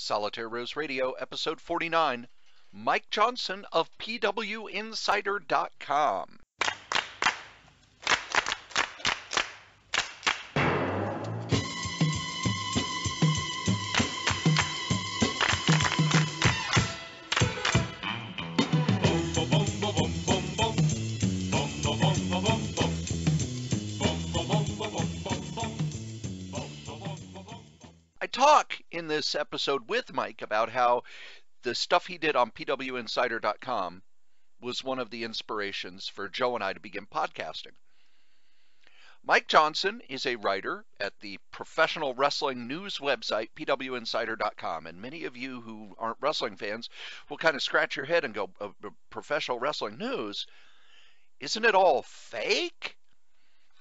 Solitaire Rose Radio, episode 49. Mike Johnson of PWInsider.com. I talk in this episode with Mike about how the stuff he did on PWInsider.com was one of the inspirations for Joe and I to begin podcasting. Mike Johnson is a writer at the professional wrestling news website, PWInsider.com. And many of you who aren't wrestling fans will kind of scratch your head and go, professional wrestling news? Isn't it all fake?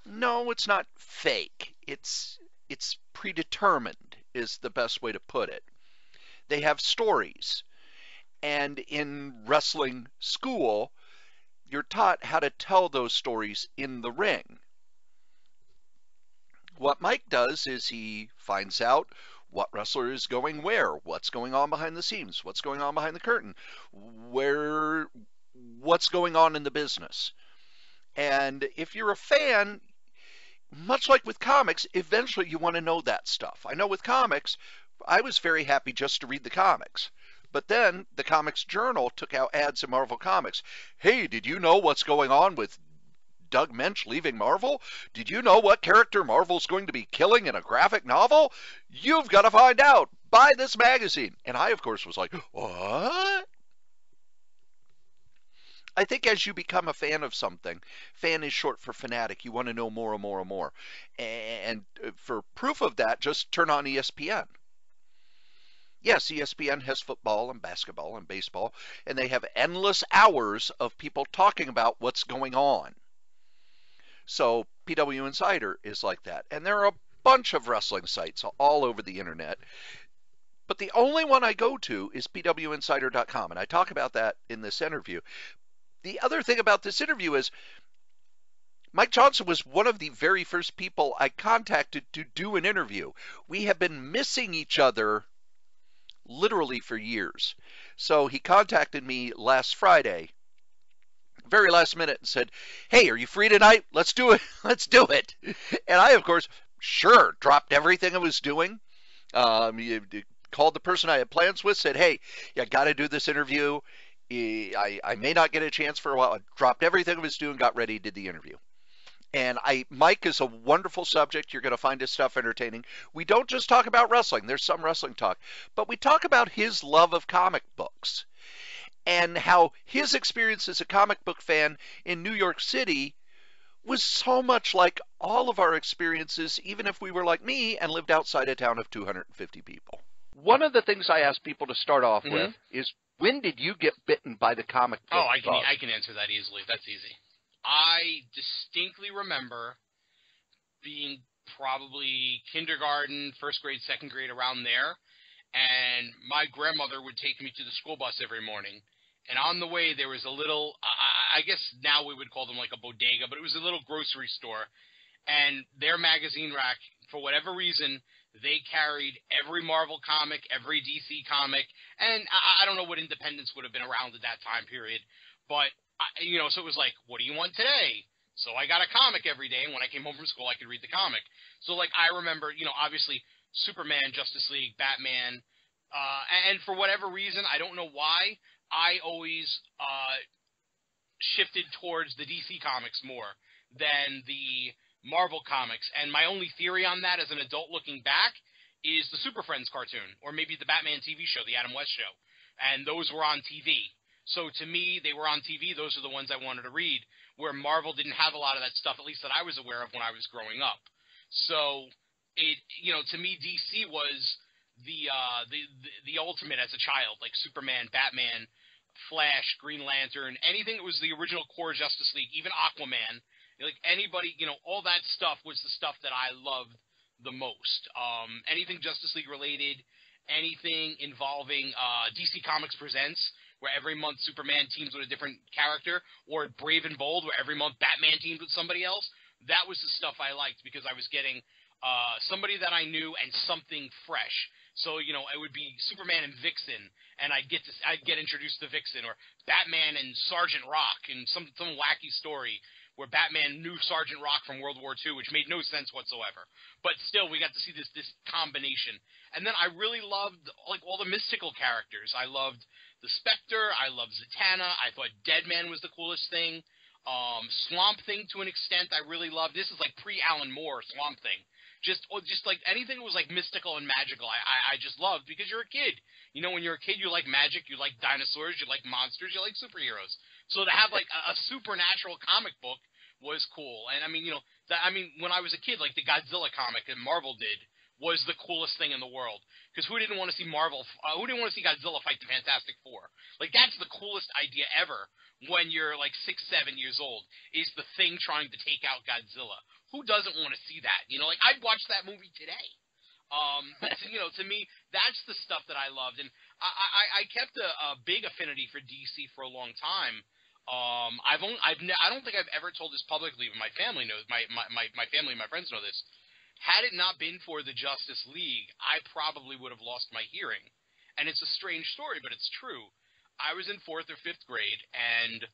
No, it's not fake. It's predetermined is the best way to put it. They have stories. And in wrestling school, you're taught how to tell those stories in the ring. What Mike does is he finds out what wrestler is going where, what's going on behind the scenes, what's going on behind the curtain, what's going on in the business. And if you're a fan, much like with comics, eventually you want to know that stuff. I know with comics, I was very happy just to read the comics. But then the Comics Journal took out ads in Marvel Comics. Hey, did you know what's going on with Doug Mensch leaving Marvel? Did you know what character Marvel's going to be killing in a graphic novel? You've got to find out. Buy this magazine. And I, of course, was like, what? I think as you become a fan of something, fan is short for fanatic. You want to know more and more and more. And for proof of that, just turn on ESPN. Yes, ESPN has football and basketball and baseball, and they have endless hours of people talking about what's going on. So PW Insider is like that. And there are a bunch of wrestling sites all over the internet. But the only one I go to is PWInsider.com, and I talk about that in this interview. The other thing about this interview is Mike Johnson was one of the very first people I contacted to do an interview. We have been missing each other literally for years. So he contacted me last Friday, very last minute, and said, hey, are you free tonight? Let's do it. Let's do it. And I, of course, sure, dropped everything I was doing. Called the person I had plans with, said, hey, you got to do this interview. I may not get a chance for a while. I dropped everything I was doing, got ready, did the interview. And Mike is a wonderful subject. You're going to find his stuff entertaining. We don't just talk about wrestling. There's some wrestling talk. But we talk about his love of comic books and how his experience as a comic book fan in New York City was so much like all of our experiences, even if we were like me and lived outside a town of 250 people. One of the things I ask people to start off with is, when did you get bitten by the comic book I bug? can answer that easily. That's easy. I distinctly remember being probably kindergarten, first grade, second grade, around there, and my grandmother would take me to the school bus every morning. And on the way, there was a little, I guess now we would call them like a bodega, but it was a little grocery store. And their magazine rack, for whatever reason, they carried every Marvel comic, every DC comic, and I don't know what independents would have been around at that time period, but, so it was like, what do you want today? So I got a comic every day, and when I came home from school, I could read the comic. So, I remember, obviously, Superman, Justice League, Batman, and for whatever reason, I don't know why, I always shifted towards the DC comics more than the Marvel comics, and my only theory on that as an adult looking back is the Super Friends cartoon, or maybe the Batman TV show, the Adam West show, and those were on TV. So to me, they were on TV, those are the ones I wanted to read, where Marvel didn't have a lot of that stuff, at least that I was aware of when I was growing up. So, to me, DC was the ultimate as a child, like Superman, Batman, Flash, Green Lantern, anything that was the original core Justice League, even Aquaman. Like anybody, all that stuff was the stuff that I loved the most. Anything Justice League related, anything involving DC Comics Presents, where every month Superman teams with a different character, or Brave and Bold, where every month Batman teams with somebody else. That was the stuff I liked because I was getting somebody that I knew and something fresh. So, you know, it would be Superman and Vixen, and I'd get introduced to Vixen, or Batman and Sergeant Rock, and some wacky story where Batman knew Sergeant Rock from World War II, which made no sense whatsoever. But still, we got to see this combination. And then I really loved, like, all the mystical characters. I loved the Spectre. I loved Zatanna. I thought Deadman was the coolest thing. Swamp Thing, to an extent, I really loved. This is like pre-Alan Moore Swamp Thing. Just like anything that was like mystical and magical, I just loved, because you're a kid. You know, when you're a kid, you like magic, you like dinosaurs, you like monsters, you like superheroes. So to have like a supernatural comic book was cool. And I mean, you know, when I was a kid, like the Godzilla comic that Marvel did was the coolest thing in the world. Because who didn't want to see who didn't want to see Godzilla fight the Fantastic Four? Like, that's the coolest idea ever when you're like 6, 7 years old, is the Thing trying to take out Godzilla. Who doesn't want to see that? You know, like, I'd watch that movie today. You know, to me, that's the stuff that I loved. And I kept a big affinity for DC for a long time. I don't think I've ever told this publicly, but my family knows. My family and my friends know this. Had it not been for the Justice League, I probably would have lost my hearing. And it's a strange story, but it's true. I was in 4th or 5th grade, and it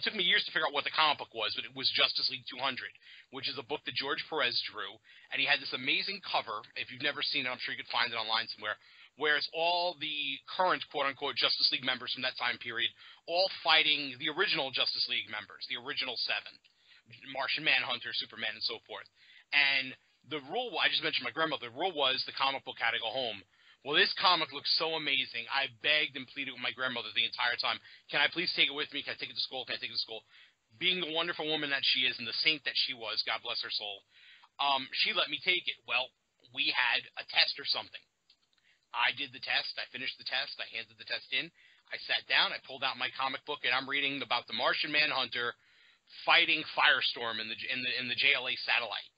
took me years to figure out what the comic book was, but it was Justice League 200, which is a book that George Perez drew, and he had this amazing cover. If you've never seen it, I'm sure you could find it online somewhere, where it's all the current quote-unquote Justice League members from that time period, all fighting the original Justice League members, the original 7. Martian Manhunter, Superman, and so forth. And the rule, I just mentioned my grandmother, the rule was the comic book had to go home. Well, this comic looks so amazing. I begged and pleaded with my grandmother the entire time. Can I please take it with me? Can I take it to school? Can I take it to school? Being the wonderful woman that she is and the saint that she was, God bless her soul, she let me take it. Well, we had a test or something. I did the test. I finished the test. I handed the test in. I sat down. I pulled out my comic book, and I'm reading about the Martian Manhunter fighting Firestorm in the JLA satellite.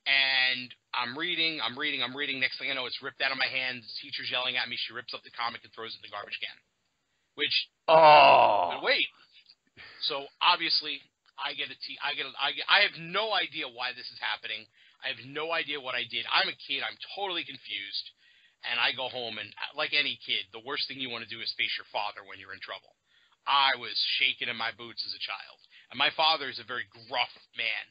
And I'm reading. Next thing I know, it's ripped out of my hands. The teacher's yelling at me. She rips up the comic and throws it in the garbage can. Which, but wait. So obviously, I have no idea why this is happening. I have no idea what I did. I'm a kid. I'm totally confused. And I go home, and like any kid, the worst thing you want to do is face your father when you're in trouble. I was shaking in my boots as a child. And my father is a very gruff man.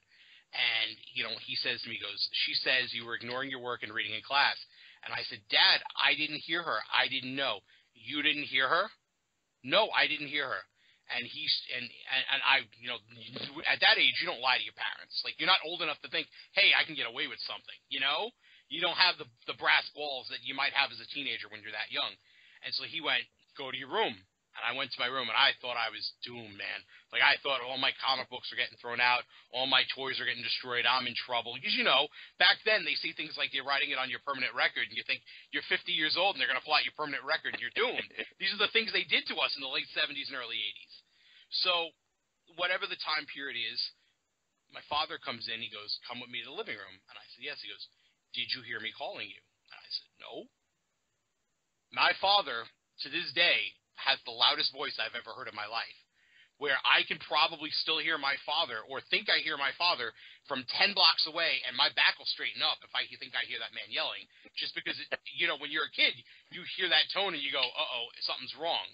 And, you know, he says to me, he goes, she says you were ignoring your work and reading in class. And I said, Dad, I didn't hear her. I didn't know. You didn't hear her? No, I didn't hear her. And I, you know, at that age, you don't lie to your parents. Like, you're not old enough to think, hey, I can get away with something, you know? You don't have the brass balls that you might have as a teenager when you're that young. And so he went, go to your room. And I went to my room, and I thought I was doomed, man. Like, I thought all my comic books are getting thrown out, all my toys are getting destroyed, I'm in trouble. Because, you know, back then they see things like you're writing it on your permanent record, and you think you're 50 years old, and they're going to pull out your permanent record, and you're doomed. These are the things they did to us in the late 70s and early 80s. So, whatever the time period is, my father comes in, he goes, come with me to the living room. And I said, yes. He goes, did you hear me calling you? And I said, no. My father, to this day, has the loudest voice I've ever heard in my life, where I can probably still hear my father, or think I hear my father, from 10 blocks away, and my back will straighten up if I think I hear that man yelling, just because, you know, when you're a kid, you hear that tone and you go, uh-oh, something's wrong.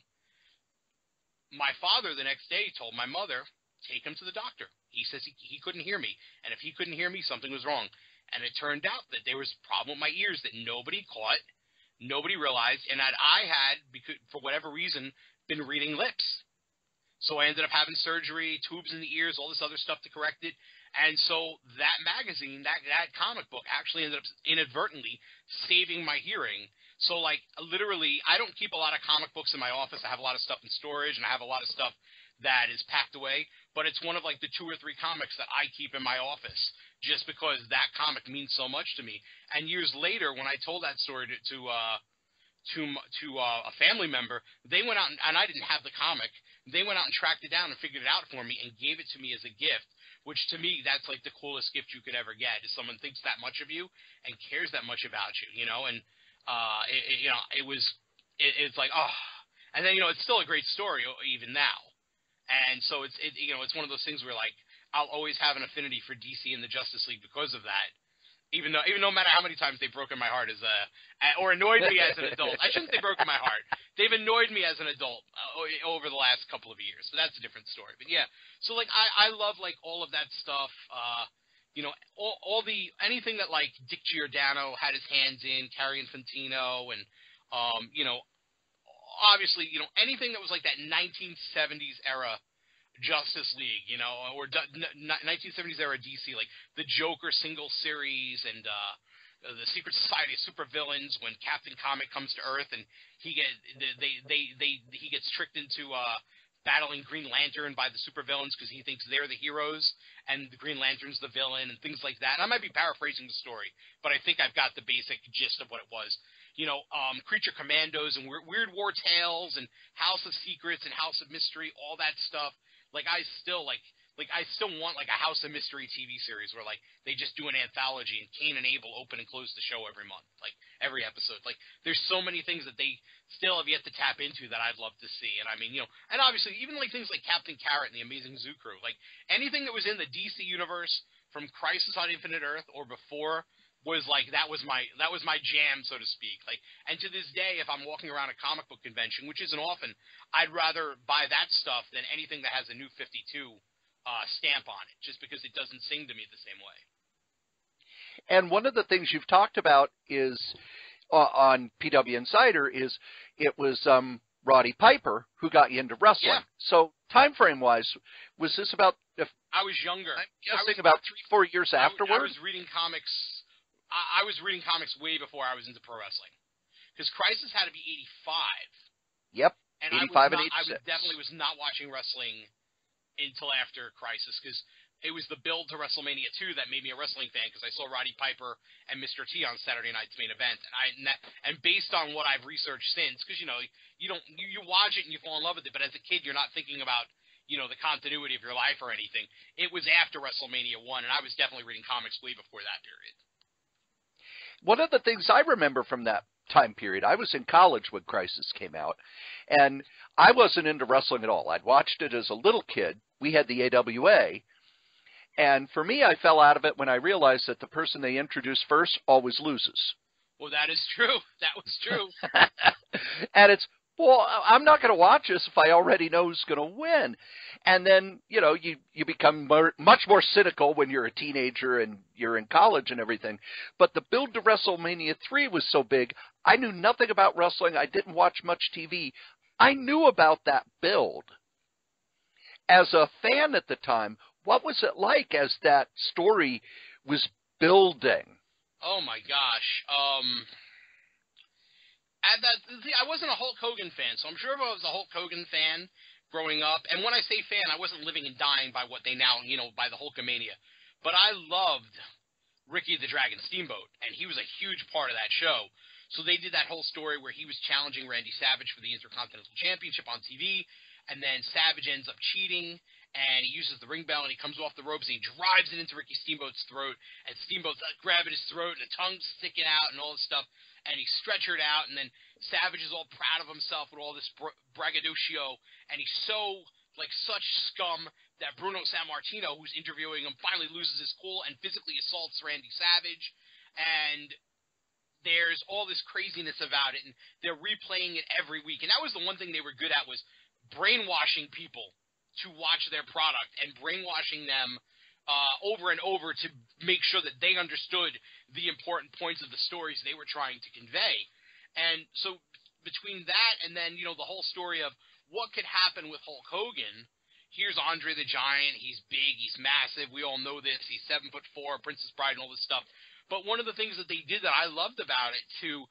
My father the next day told my mother, take him to the doctor. He says he couldn't hear me, and if he couldn't hear me, something was wrong. And it turned out that there was a problem with my ears that nobody caught, nobody realized, and that I had, because, for whatever reason, been reading lips. So I ended up having surgery, tubes in the ears, all this other stuff to correct it. And so that magazine, that comic book, actually ended up inadvertently saving my hearing. So, like, literally, I don't keep a lot of comic books in my office. I have a lot of stuff in storage, and I have a lot of stuff that is packed away. But it's one of, like, the 2 or 3 comics that I keep in my office, just because that comic means so much to me. And years later, when I told that story to a family member, they went out, and I didn't have the comic. They went out and tracked it down and figured it out for me and gave it to me as a gift, which to me, that's like the coolest gift you could ever get, is someone thinks that much of you and cares that much about you, you know? And, it's like, oh, and then, you know, it's still a great story even now. And so it's one of those things where, like, I'll always have an affinity for DC and the Justice League because of that. Even though no matter how many times they've broken my heart or annoyed me as an adult. I shouldn't say broken my heart. They've annoyed me as an adult over the last couple of years. So that's a different story. But yeah, so like I love like all of that stuff. All the anything that like Dick Giordano had his hands in, Carrie Infantino, and obviously anything that was like that 1970s era Justice League, or 1970s era DC, like the Joker single series and the Secret Society of Supervillains when Captain Comic comes to Earth and he gets tricked into battling Green Lantern by the supervillains because he thinks they're the heroes and the Green Lantern's the villain and things like that. And I might be paraphrasing the story, but I think I've got the basic gist of what it was. Creature Commandos and Weird War Tales and House of Secrets and House of Mystery, all that stuff. Like I still want like a House of Mystery TV series where like they just do an anthology and Cain and Abel open and close the show every month, like every episode. Like there's so many things that they still have yet to tap into that I'd love to see. And I mean, and obviously even like things like Captain Carrot and the Amazing Zoo Crew, like anything that was in the DC universe from Crisis on Infinite Earth or before was like that was my jam, so to speak. Like, and to this day, if I'm walking around a comic book convention, which isn't often, I'd rather buy that stuff than anything that has a New 52 stamp on it, just because it doesn't sing to me the same way. And one of the things you've talked about is on PW Insider is it was Roddy Piper who got you into wrestling. Yeah. So time frame wise, was this about? I was younger. I'm guessing about 3-4 years afterwards. I was reading comics. I was reading comics way before I was into pro wrestling, because Crisis had to be 85. Yep, and 85 and 86. I definitely was not watching wrestling until after Crisis, because it was the build to WrestleMania 2 that made me a wrestling fan, because I saw Roddy Piper and Mr. T on Saturday night's main event, and based on what I've researched since, because you watch it and you fall in love with it, but as a kid you're not thinking about the continuity of your life or anything. It was after WrestleMania 1, and I was definitely reading comics way before that period. One of the things I remember from that time period, I was in college when Crisis came out, and I wasn't into wrestling at all. I'd watched it as a little kid. We had the AWA, and for me, I fell out of it when I realized that the person they introduced first always loses. Well, that is true. That was true. And well, I'm not going to watch this if I already know who's going to win. And then, you become much more cynical when you're a teenager and you're in college and everything. But the build to WrestleMania 3 was so big, I knew nothing about wrestling. I didn't watch much TV. I knew about that build. As a fan at the time, what was it like as that story was building? Oh, my gosh. I wasn't a Hulk Hogan fan, so I'm sure if I was a Hulk Hogan fan growing up, and when I say fan, I wasn't living and dying by what they now, by the Hulkamania, but I loved Ricky the Dragon Steamboat, and he was a huge part of that show. So they did that whole story where he was challenging Randy Savage for the Intercontinental Championship on TV, and then Savage ends up cheating, and he uses the ring bell, and he comes off the ropes, and he drives it into Ricky Steamboat's throat, and Steamboat's grabbing his throat, and the tongue's sticking out, and all this stuff, and he's stretchered out, and then Savage is all proud of himself with all this braggadocio, and he's so, such scum that Bruno Sammartino, who's interviewing him, finally loses his cool and physically assaults Randy Savage, and there's all this craziness about it, and they're replaying it every week, and that was the one thing they were good at, was brainwashing people to watch their product, and brainwashing them over and over to make sure that they understood the important points of the stories they were trying to convey. And so between that and then, the whole story of what could happen with Hulk Hogan, here's Andre the Giant, he's big, he's massive, we all know this, he's 7'4", Princess Bride and all this stuff. But one of the things that they did that I loved about it, to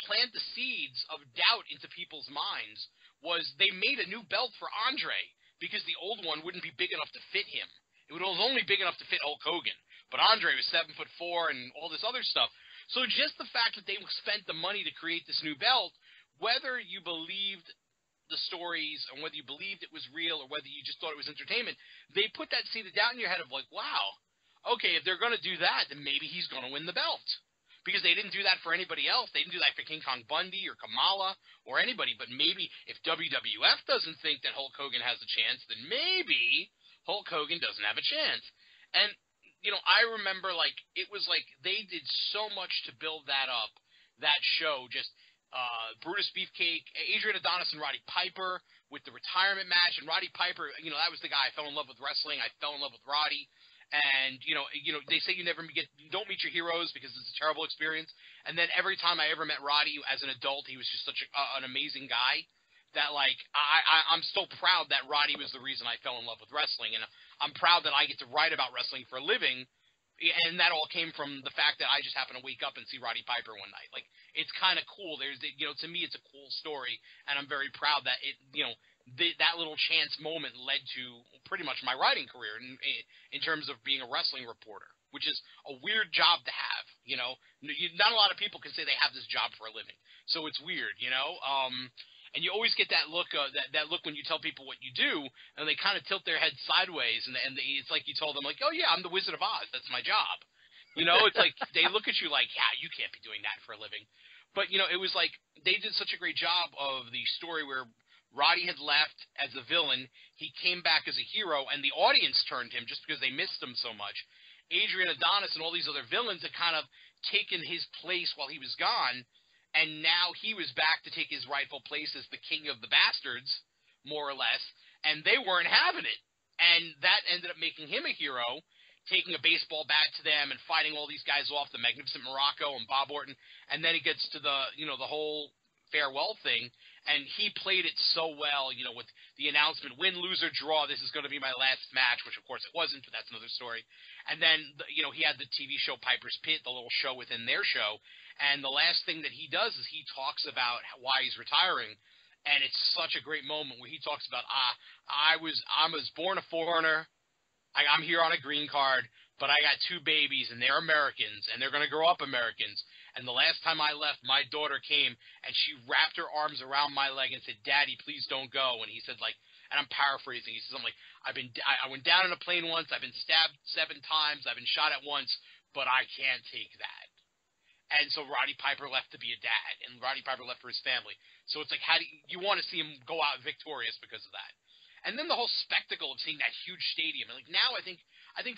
plant the seeds of doubt into people's minds, was they made a new belt for Andre, because the old one wouldn't be big enough to fit him. It was only big enough to fit Hulk Hogan, but Andre was 7'4" and all this other stuff. So just the fact that they spent the money to create this new belt, whether you believed the stories and whether you believed it was real or whether you just thought it was entertainment, they put that seed of doubt in your head of wow, okay, if they're going to do that, then maybe he's going to win the belt. Because they didn't do that for anybody else. They didn't do that for King Kong Bundy or Kamala or anybody. But maybe if WWF doesn't think that Hulk Hogan has a chance, then maybe Hulk Hogan doesn't have a chance. And I remember, like, it was like they did so much to build that up, that show. Just Brutus Beefcake, Adrian Adonis, and Roddy Piper with the retirement match. And Roddy Piper, that was the guy I fell in love with wrestling. I fell in love with Roddy. And they say you don't meet your heroes because it's a terrible experience. And then every time I ever met Roddy as an adult, he was just such an amazing guy that, like, I'm still proud that Roddy was the reason I fell in love with wrestling, and I'm proud that I get to write about wrestling for a living, and that all came from the fact that I just happened to wake up and see Roddy Piper one night. Like, it's kind of cool. To me, it's a cool story, and I'm very proud that that little chance moment led to pretty much my writing career in terms of being a wrestling reporter, which is a weird job to have. Not a lot of people can say they have this job for a living, so it's weird. And you always get that look, that look when you tell people what you do, and they kind of tilt their head sideways, and it's like you told them, like, oh yeah, I'm the Wizard of Oz, that's my job. It's like they look at you like, yeah, you can't be doing that for a living. But it was like they did such a great job of the story where Roddy had left as a villain, he came back as a hero, and the audience turned him just because they missed him so much. Adrian Adonis and all these other villains had kind of taken his place while he was gone. And now he was back to take his rightful place as the king of the bastards, more or less, and they weren't having it. And that ended up making him a hero, taking a baseball bat to them and fighting all these guys off, the Magnificent Morocco and Bob Orton. And then it gets to the whole farewell thing, and he played it so well, with the announcement, win, lose, or draw, this is going to be my last match, which of course it wasn't, but that's another story. And then, he had the TV show Piper's Pit, the little show within their show. And the last thing that he does is he talks about why he's retiring, and it's such a great moment where he talks about I was born a foreigner, I'm here on a green card, but I got two babies and they're Americans and they're going to grow up Americans. And the last time I left, my daughter came and she wrapped her arms around my leg and said, "Daddy, please don't go." And he said, like, and I'm paraphrasing, he says something like, I went down in a plane once, I've been stabbed 7 times, I've been shot at once, but I can't take that. And so Roddy Piper left to be a dad, and Roddy Piper left for his family. So it's like, how do you want to see him go out victorious because of that? And then the whole spectacle of seeing that huge stadium. And like now, I think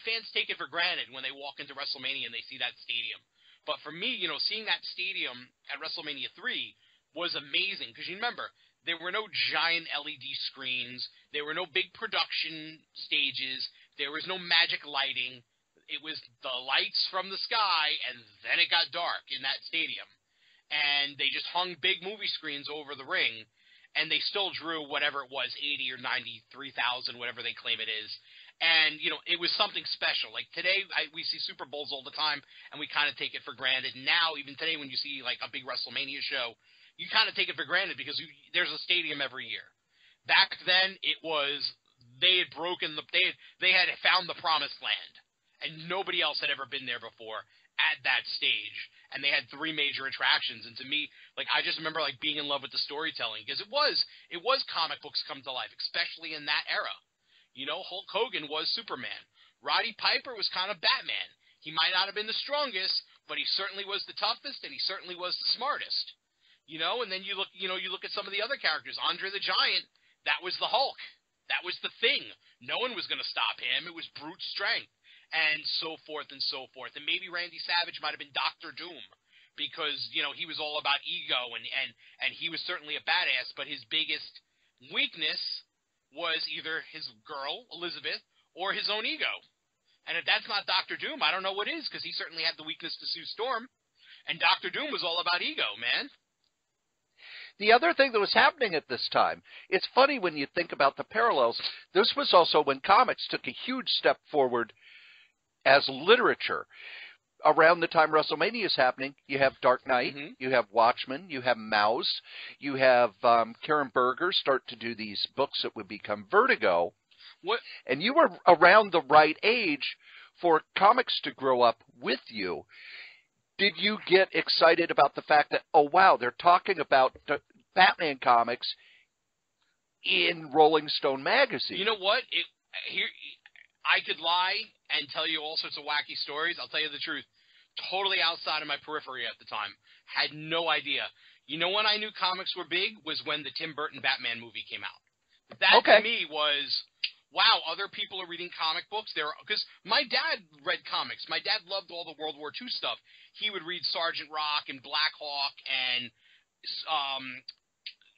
fans take it for granted when they walk into WrestleMania and they see that stadium. But for me, seeing that stadium at WrestleMania 3 was amazing because you remember there were no giant LED screens, there were no big production stages, there was no magic lighting. It was the lights from the sky, and then it got dark in that stadium. And they just hung big movie screens over the ring, and they still drew whatever it was, 80 or 93,000, whatever they claim it is. And, it was something special. Like today, we see Super Bowls all the time, and we kind of take it for granted. Now, even today, when you see like a big WrestleMania show, you kind of take it for granted because there's a stadium every year. Back then, it was they had found the promised land. And nobody else had ever been there before at that stage. And they had 3 major attractions. And to me, like, I just remember like being in love with the storytelling because it was comic books come to life, especially in that era. Hulk Hogan was Superman. Roddy Piper was kind of Batman. He might not have been the strongest, but he certainly was the toughest, and he certainly was the smartest. And then you look at some of the other characters. Andre the Giant, that was the Hulk. That was the Thing. No one was going to stop him. It was brute strength. And so forth and so forth. And maybe Randy Savage might have been Dr. Doom because, he was all about ego and he was certainly a badass, but his biggest weakness was either his girl, Elizabeth, or his own ego. And if that's not Dr. Doom, I don't know what is because he certainly had the weakness to Sue Storm. And Dr. Doom was all about ego, man. The other thing that was happening at this time, it's funny when you think about the parallels, this was also when comics took a huge step forward as literature. Around the time WrestleMania is happening, you have Dark Knight, you have Watchmen, you have Mouse, you have Karen Berger start to do these books that would become Vertigo. What? And you were around the right age for comics to grow up with you. Did you get excited about the fact that, oh, wow, they're talking about Batman comics in Rolling Stone magazine? You know what? I could lie and tell you all sorts of wacky stories. I'll tell you the truth. Totally outside of my periphery at the time. Had no idea. You know when I knew comics were big was when the Tim Burton Batman movie came out. That to me was wow, other people are reading comic books. Because my dad read comics. My dad loved all the World War II stuff. He would read Sergeant Rock and Black Hawk and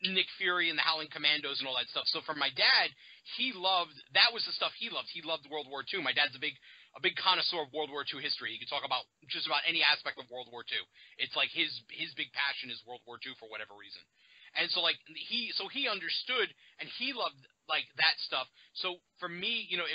Nick Fury and the Howling Commandos and all that stuff. So for my dad, that was the stuff he loved. He loved World War II. My dad's a big connoisseur of World War II history. He could talk about just about any aspect of World War II. It's like his big passion is World War II for whatever reason. And so like he understood and he loved like that stuff. So for me, you know,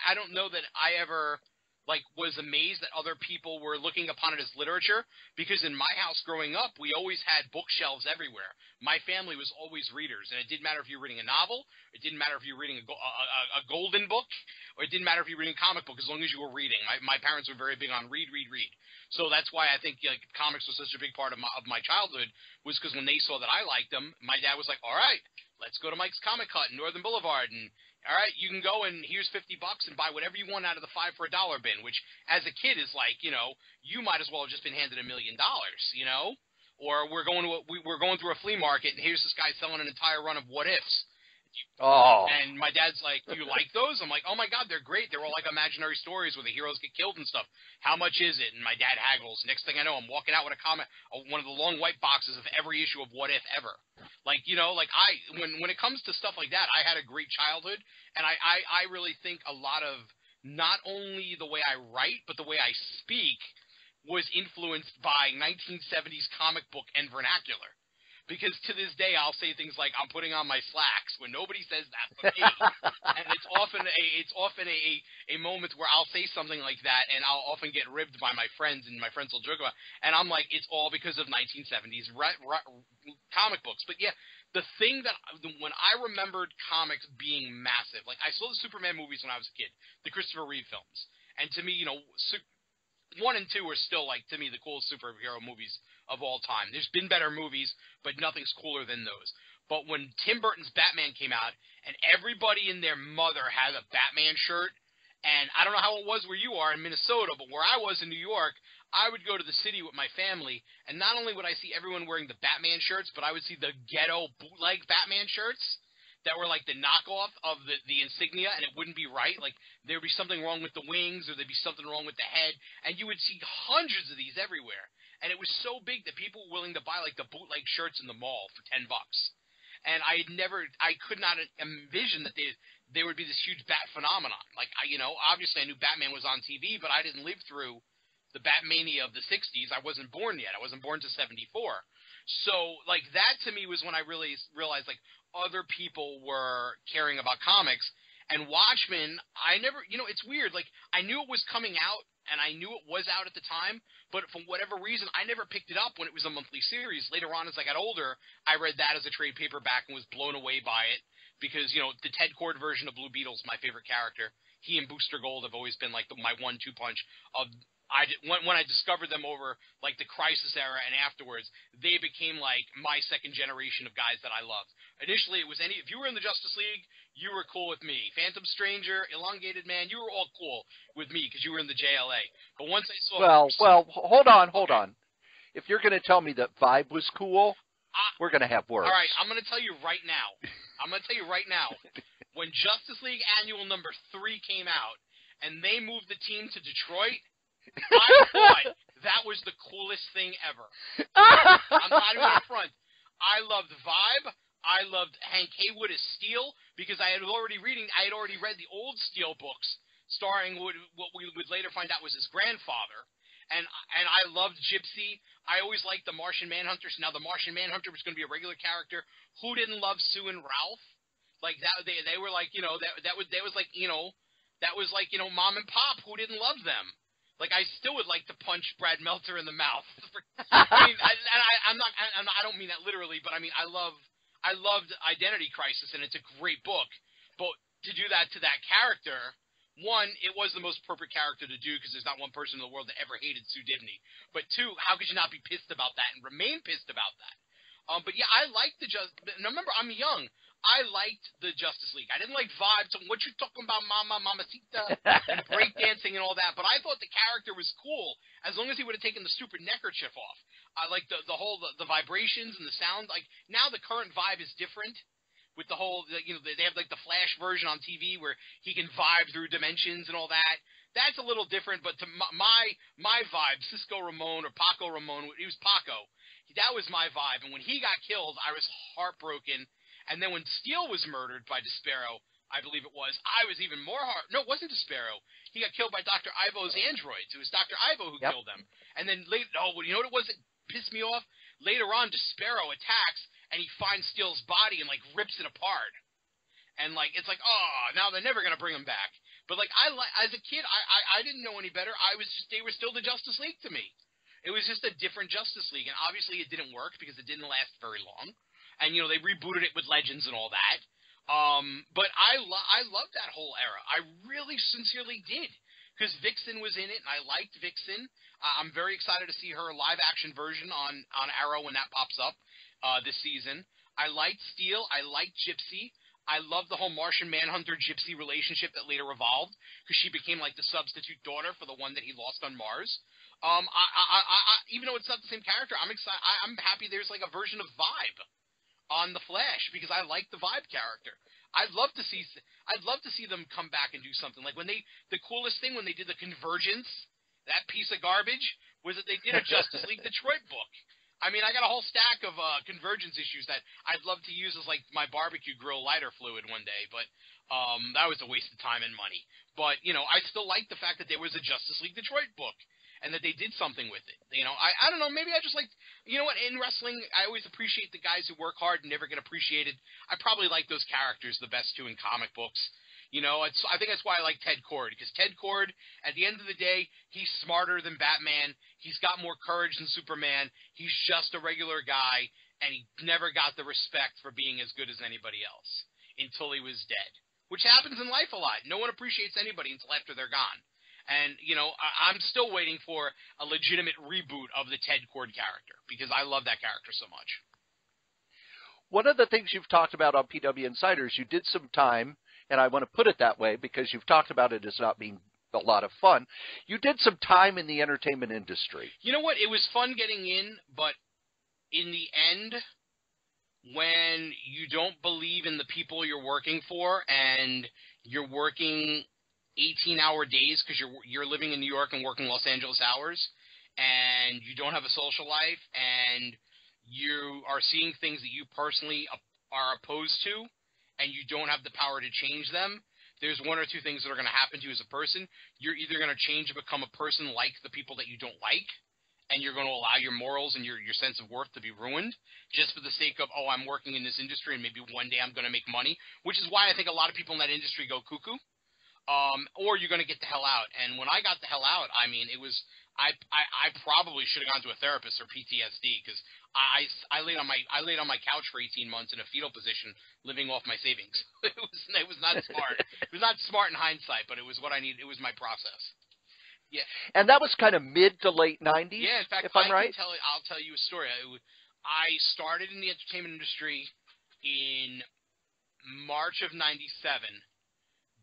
I don't know that I ever like was amazed that other people were looking upon it as literature, because in my house growing up, we always had bookshelves everywhere. My family was always readers, and it didn't matter if you were reading a novel, it didn't matter if you were reading a golden book, or it didn't matter if you were reading a comic book, as long as you were reading. My parents were very big on read. So that's why I think like comics was such a big part of my childhood, was because when they saw that I liked them, my dad was like, all right, let's go to Mike's Comic Hut in Northern Boulevard, and all right, you can go and here's $50 and buy whatever you want out of the 5 for $1 bin, which as a kid is like, you know, you might as well have just been handed $1 million, you know? Or we're going through a flea market and here's this guy selling an entire run of What Ifs. Oh. And my dad's like, do you like those? I'm like, oh my God, they're great. They're all like imaginary stories where the heroes get killed and stuff. How much is it? And my dad haggles. Next thing I know, I'm walking out with one of the long white boxes of every issue of What If ever. Like, you know, like when it comes to stuff like that, I had a great childhood, and I really think a lot of not only the way I write, but the way I speak was influenced by 1970s comic book and vernacular. Because to this day, I'll say things like, I'm putting on my slacks, when nobody says that but me. And it's often a moment where I'll say something like that, and I'll often get ribbed by my friends, and my friends will joke about it. And I'm like, it's all because of 1970s comic books. But yeah, the thing that, when I remembered comics being massive, like I saw the Superman movies when I was a kid, the Christopher Reeve films. And to me, you know, 1 and 2 are still, like, to me, the coolest superhero movies of all time. There's been better movies, but nothing's cooler than those. But when Tim Burton's Batman came out, and everybody and their mother had a Batman shirt, and I don't know how it was where you are in Minnesota, but where I was in New York, I would go to the city with my family, and not only would I see everyone wearing the Batman shirts, but I would see the ghetto bootleg Batman shirts that were like the knockoff of the insignia, and it wouldn't be right. Like, there would be something wrong with the wings, or there'd be something wrong with the head, and you would see hundreds of these everywhere. And it was so big that people were willing to buy like the bootleg shirts in the mall for $10. And I could not envision that there would be this huge bat phenomenon. Like, you know, obviously I knew Batman was on TV, but I didn't live through the Batmania of the 60s. I wasn't born yet. I wasn't born to 74. So, like, that to me was when I really realized, like, other people were caring about comics. And Watchmen, I never, you know, it's weird. Like, I knew it was coming out, and I knew it was out at the time, but for whatever reason, I never picked it up when it was a monthly series. Later on, as I got older, I read that as a trade paperback and was blown away by it because, you know, the Ted Kord version of Blue Beetle's my favorite character. He and Booster Gold have always been, like, my 1-2 punch of when I discovered them over, like, the Crisis era and afterwards, they became, like, my second generation of guys that I loved. Initially, it was if you were in the Justice League, you were cool with me. Phantom Stranger, Elongated Man, you were all cool with me because you were in the JLA. But once I saw... Well, hold on. If you're going to tell me that Vibe was cool, we're going to have words. All right, I'm going to tell you right now. When Justice League Annual number 3 came out, and they moved the team to Detroit... I thought that was the coolest thing ever. I'm not even up front. I loved Vibe. I loved Hank Haywood as Steel because I had already read the old Steel books starring what we would later find out was his grandfather. And I loved Gypsy. I always liked the Martian Manhunters. Now the Martian Manhunter was going to be a regular character. Who didn't love Sue and Ralph? Like that, they were like, you know, that was like, you know, mom and pop. Who didn't love them? Like, I still would like to punch Brad Meltzer in the mouth. I mean, I don't mean that literally, but I mean, I loved Identity Crisis, and it's a great book. But to do that to that character, one, it was the most appropriate character to do because there's not one person in the world that ever hated Sue Dibney. But two, how could you not be pissed about that and remain pissed about that? But yeah, I liked now remember, I'm young. I liked the Justice League. I didn't like Vibe. So what you talking about, Mamacita, and breakdancing and all that. But I thought the character was cool as long as he would have taken the stupid neckerchief off. I like the vibrations and the sound. Like now, the current Vibe is different. with the whole, they have like the Flash version on TV where he can vibe through dimensions and all that. That's a little different, but to my vibe, Cisco Ramon or Paco Ramon, he was Paco. That was my vibe. And when he got killed, I was heartbroken. And then when Steele was murdered by Despero, I believe it was, I was even more No, it wasn't Despero. He got killed by Dr. Ivo's androids. It was Dr. Ivo who killed him. And then later, you know what it was that pissed me off? Later on, Despero attacks, and he finds Steele's body and, like, rips it apart. And, like, it's like, oh, now they're never going to bring him back. But, like, as a kid, I didn't know any better. They were still the Justice League to me. It was just a different Justice League, and obviously it didn't work because it didn't last very long. And, they rebooted it with Legends and all that. But I loved that whole era. I really sincerely did. Because Vixen was in it, and I liked Vixen. I'm very excited to see her live-action version on Arrow when that pops up this season. I liked Steel. I liked Gypsy. I love the whole Martian Manhunter Gypsy relationship that later evolved because she became like the substitute daughter for the one that he lost on Mars. Even though it's not the same character, I'm excited. I'm happy there's like a version of Vibe on the Flash because I like the Vibe character. I'd love to see them come back and do something like the coolest thing when they did the Convergence, that piece of garbage, was that they did a Justice League Detroit book. I mean, I got a whole stack of Convergence issues that I'd love to use as like my barbecue grill lighter fluid one day, but that was a waste of time and money. But I still like the fact that there was a Justice League Detroit book and that they did something with it. I don't know, maybe I just like, in wrestling, I always appreciate the guys who work hard and never get appreciated. I probably like those characters the best too in comic books. I think that's why I like Ted Kord, because Ted Kord, at the end of the day, he's smarter than Batman. He's got more courage than Superman. He's just a regular guy, and he never got the respect for being as good as anybody else until he was dead, which happens in life a lot. No one appreciates anybody until after they're gone. And, I'm still waiting for a legitimate reboot of the Ted Kord character, because I love that character so much. One of the things you've talked about on PW Insiders, you did some time, and I want to put it that way because you've talked about it as not being a lot of fun. You did some time in the entertainment industry. You know what? It was fun getting in, but in the end, when you don't believe in the people you're working for and you're working 18-hour days because you're living in New York and working Los Angeles hours, and you don't have a social life, and you are seeing things that you personally are opposed to, and you don't have the power to change them, there's one or two things that are going to happen to you as a person. You're either going to change and become a person like the people that you don't like, and you're going to allow your morals and your sense of worth to be ruined just for the sake of, I'm working in this industry and maybe one day I'm going to make money, which is why I think a lot of people in that industry go cuckoo. Or you're going to get the hell out. And when I got the hell out, I mean, it was I probably should have gone to a therapist for PTSD because I laid on my couch for 18 months in a fetal position, living off my savings. It was not smart. It was not smart in hindsight, but it was what I needed. It was my process. Yeah. And that was kind of mid to late 90s. Yeah. In fact, if I'm right, I'll tell you a story. I started in the entertainment industry in March of '97.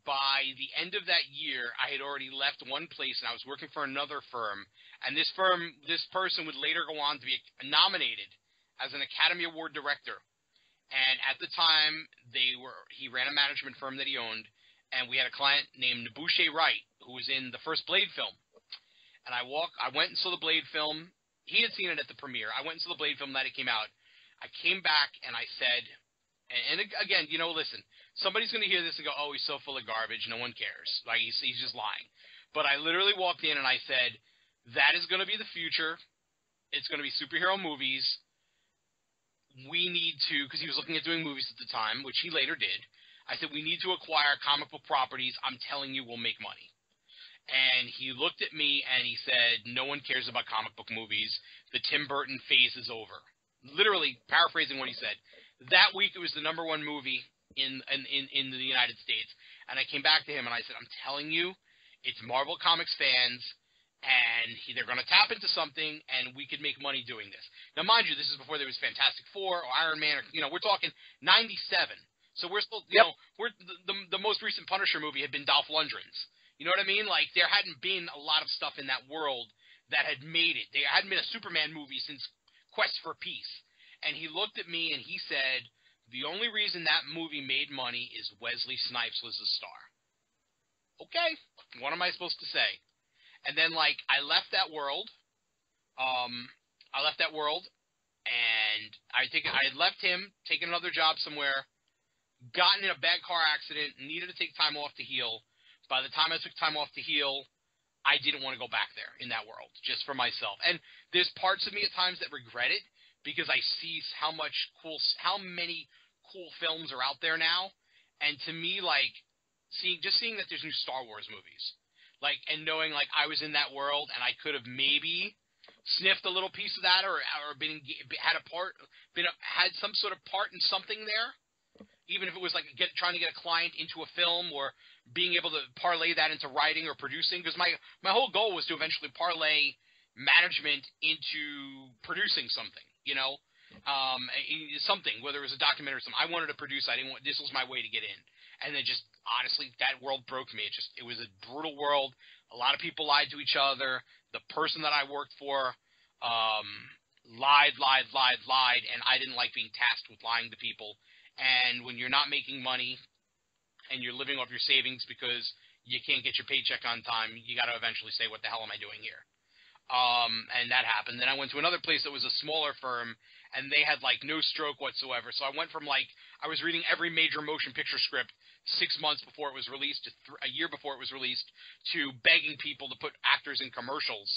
By the end of that year, I had already left one place, and I was working for another firm. And this person would later go on to be nominated as an Academy Award director. And at the time, he ran a management firm that he owned, and we had a client named Nebuchadnezzar Wright, who was in the first Blade film. And I went and saw the Blade film. He had seen it at the premiere. I went and saw the Blade film that it came out. I came back, and I said, and again, listen. Somebody's going to hear this and go, oh, he's so full of garbage, no one cares. Like, he's just lying. But I literally walked in and I said, that is going to be the future. It's going to be superhero movies. We need to, because he was looking at doing movies at the time, which he later did. I said, we need to acquire comic book properties. I'm telling you, we'll make money. And he looked at me and he said, no one cares about comic book movies. The Tim Burton phase is over. Literally paraphrasing what he said. That week, it was the #1 movie in the United States. And I came back to him and I said, I'm telling you, it's Marvel Comics fans, and they're going to tap into something, and we could make money doing this. Now, mind you, this is before there was Fantastic Four or Iron Man, or, we're talking 97. So we're still, we're the most recent Punisher movie had been Dolph Lundgren's. You know what I mean? Like, there hadn't been a lot of stuff in that world that had made it. There hadn't been a Superman movie since Quest for Peace. And he looked at me and he said, The only reason that movie made money is Wesley Snipes was the star. Okay, what am I supposed to say? And then, like, I left that world. And I had left him, taken another job somewhere, gotten in a bad car accident, needed to take time off to heal. By the time I took time off to heal, I didn't want to go back there in that world, just for myself. And there's parts of me at times that regret it, because I see how many cool films are out there now. And to me, like, seeing that there's new Star Wars movies, like, and knowing, like, I was in that world and I could have maybe sniffed a little piece of that, or had some sort of part in something there, even if it was like trying to get a client into a film, or being able to parlay that into writing or producing. Because my whole goal was to eventually parlay management into producing something, something, whether it was a documentary or something. I wanted to produce. This was my way to get in. And then just, honestly, that world broke me. It was a brutal world. A lot of people lied to each other. The person that I worked for lied, and I didn't like being tasked with lying to people. And when you're not making money and you're living off your savings because you can't get your paycheck on time, you got to eventually say, what the hell am I doing here? And that happened. Then I went to another place that was a smaller firm, and they had, like, no stroke whatsoever. So I went from, like, I was reading every major motion picture script 6 months before it was released, to a year before it was released, to begging people to put actors in commercials.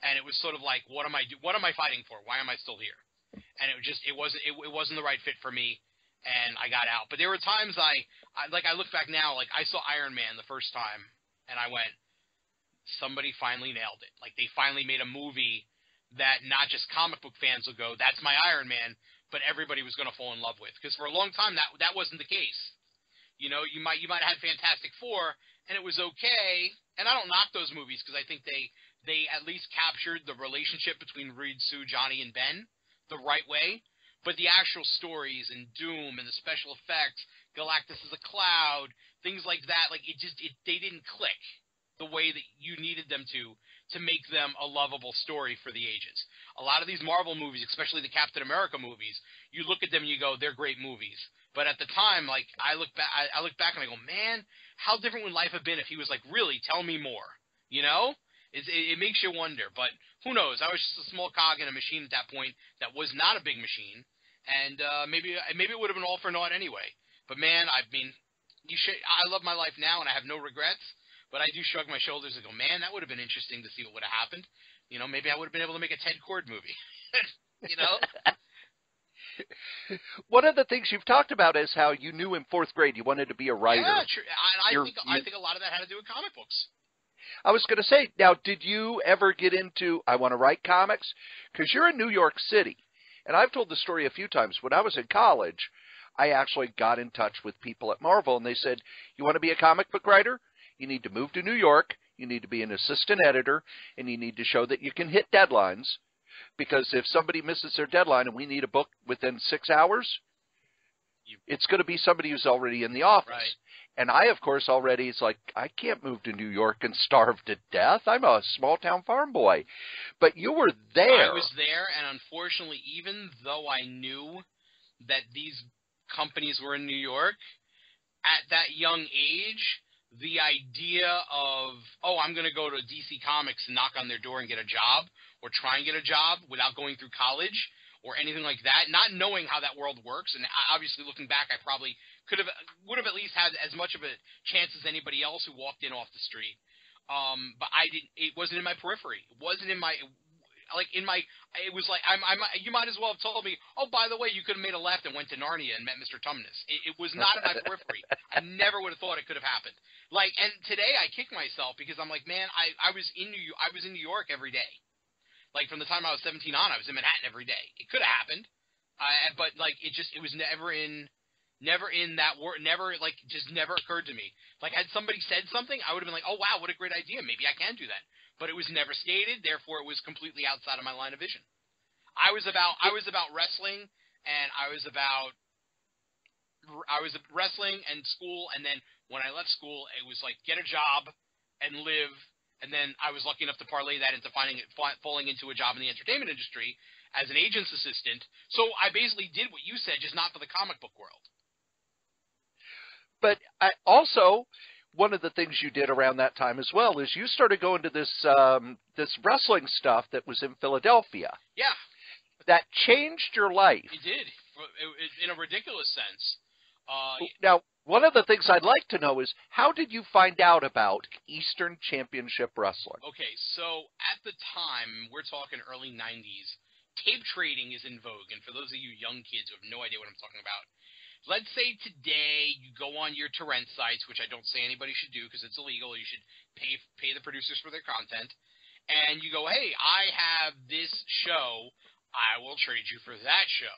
And it was sort of like, what am I fighting for? Why am I still here? And it wasn't the right fit for me, and I got out. But there were times I look back now, like, I saw Iron Man the first time, and I went, somebody finally nailed it. Like, they finally made a movie that not just comic book fans will go, that's my Iron Man, but everybody was going to fall in love with. Because for a long time, that wasn't the case. You might have had Fantastic Four, and it was okay. And I don't knock those movies, because I think they at least captured the relationship between Reed, Sue, Johnny, and Ben the right way. But the actual stories and Doom and the special effects, Galactus is a cloud, things like that, like, they didn't click the way that you needed them to make them a lovable story for the ages. A lot of these Marvel movies, especially the Captain America movies, you look at them and you go, they're great movies. But at the time, like, I look back and I go, man, how different would life have been if he was like, really, tell me more, It makes you wonder, but who knows? I was just a small cog in a machine at that point that was not a big machine, and maybe it would have been all for naught anyway. But man, I love my life now, and I have no regrets. But I do shrug my shoulders and go, man, that would have been interesting to see what would have happened. Maybe I would have been able to make a Ted Kord movie. One of the things you've talked about is how you knew in fourth grade you wanted to be a writer. Yeah, true. I think a lot of that had to do with comic books. I was going to say, now, did you ever get into, I want to write comics? Because you're in New York City. And I've told the story a few times. When I was in college, I actually got in touch with people at Marvel, and they said, you want to be a comic book writer? You need to move to New York, you need to be an assistant editor, and you need to show that you can hit deadlines, because if somebody misses their deadline and we need a book within 6 hours, it's going to be somebody who's already in the office. Right. And I, of course, it's like, I can't move to New York and starve to death. I'm a small-town farm boy. But you were there. I was there, and unfortunately, even though I knew that these companies were in New York, at that young age, the idea of, I'm going to go to DC Comics and knock on their door and get a job, or try and get a job without going through college or anything like that, not knowing how that world works. And obviously, looking back, I probably would have at least had as much of a chance as anybody else who walked in off the street. But it wasn't in my periphery. It wasn't in my, it was like, you might as well have told me, oh, by the way, you could have made a left and went to Narnia and met Mr. Tumnus. It was not in my periphery. I never would have thought it could have happened. Like, and today I kick myself because I'm like, man, I was in New York every day. Like, from the time I was 17 on, I was in Manhattan every day. It could have happened. But like, it was never in that word, just never occurred to me. Like, had somebody said something, I would have been like, oh wow, what a great idea. Maybe I can do that. But it was never stated, therefore it was completely outside of my line of vision. I was about wrestling, and I was wrestling and school, and then when I left school, it was like, get a job and live And then I was lucky enough to parlay that into falling into a job in the entertainment industry as an agent's assistant. So I basically did what you said, just not for the comic book world. But also, one of the things you did around that time as well is you started going to this this wrestling stuff that was in Philadelphia. Yeah. That changed your life. It did, in a ridiculous sense. Now, one of the things I'd like to know is, how did you find out about Eastern Championship Wrestling? Okay, so at the time, we're talking early 90s, tape trading is in vogue. And for those of you young kids who have no idea what I'm talking about, let's say today you go on your torrent sites, which I don't say anybody should do because it's illegal. You should pay the producers for their content. And you go, hey, I have this show. I will trade you for that show.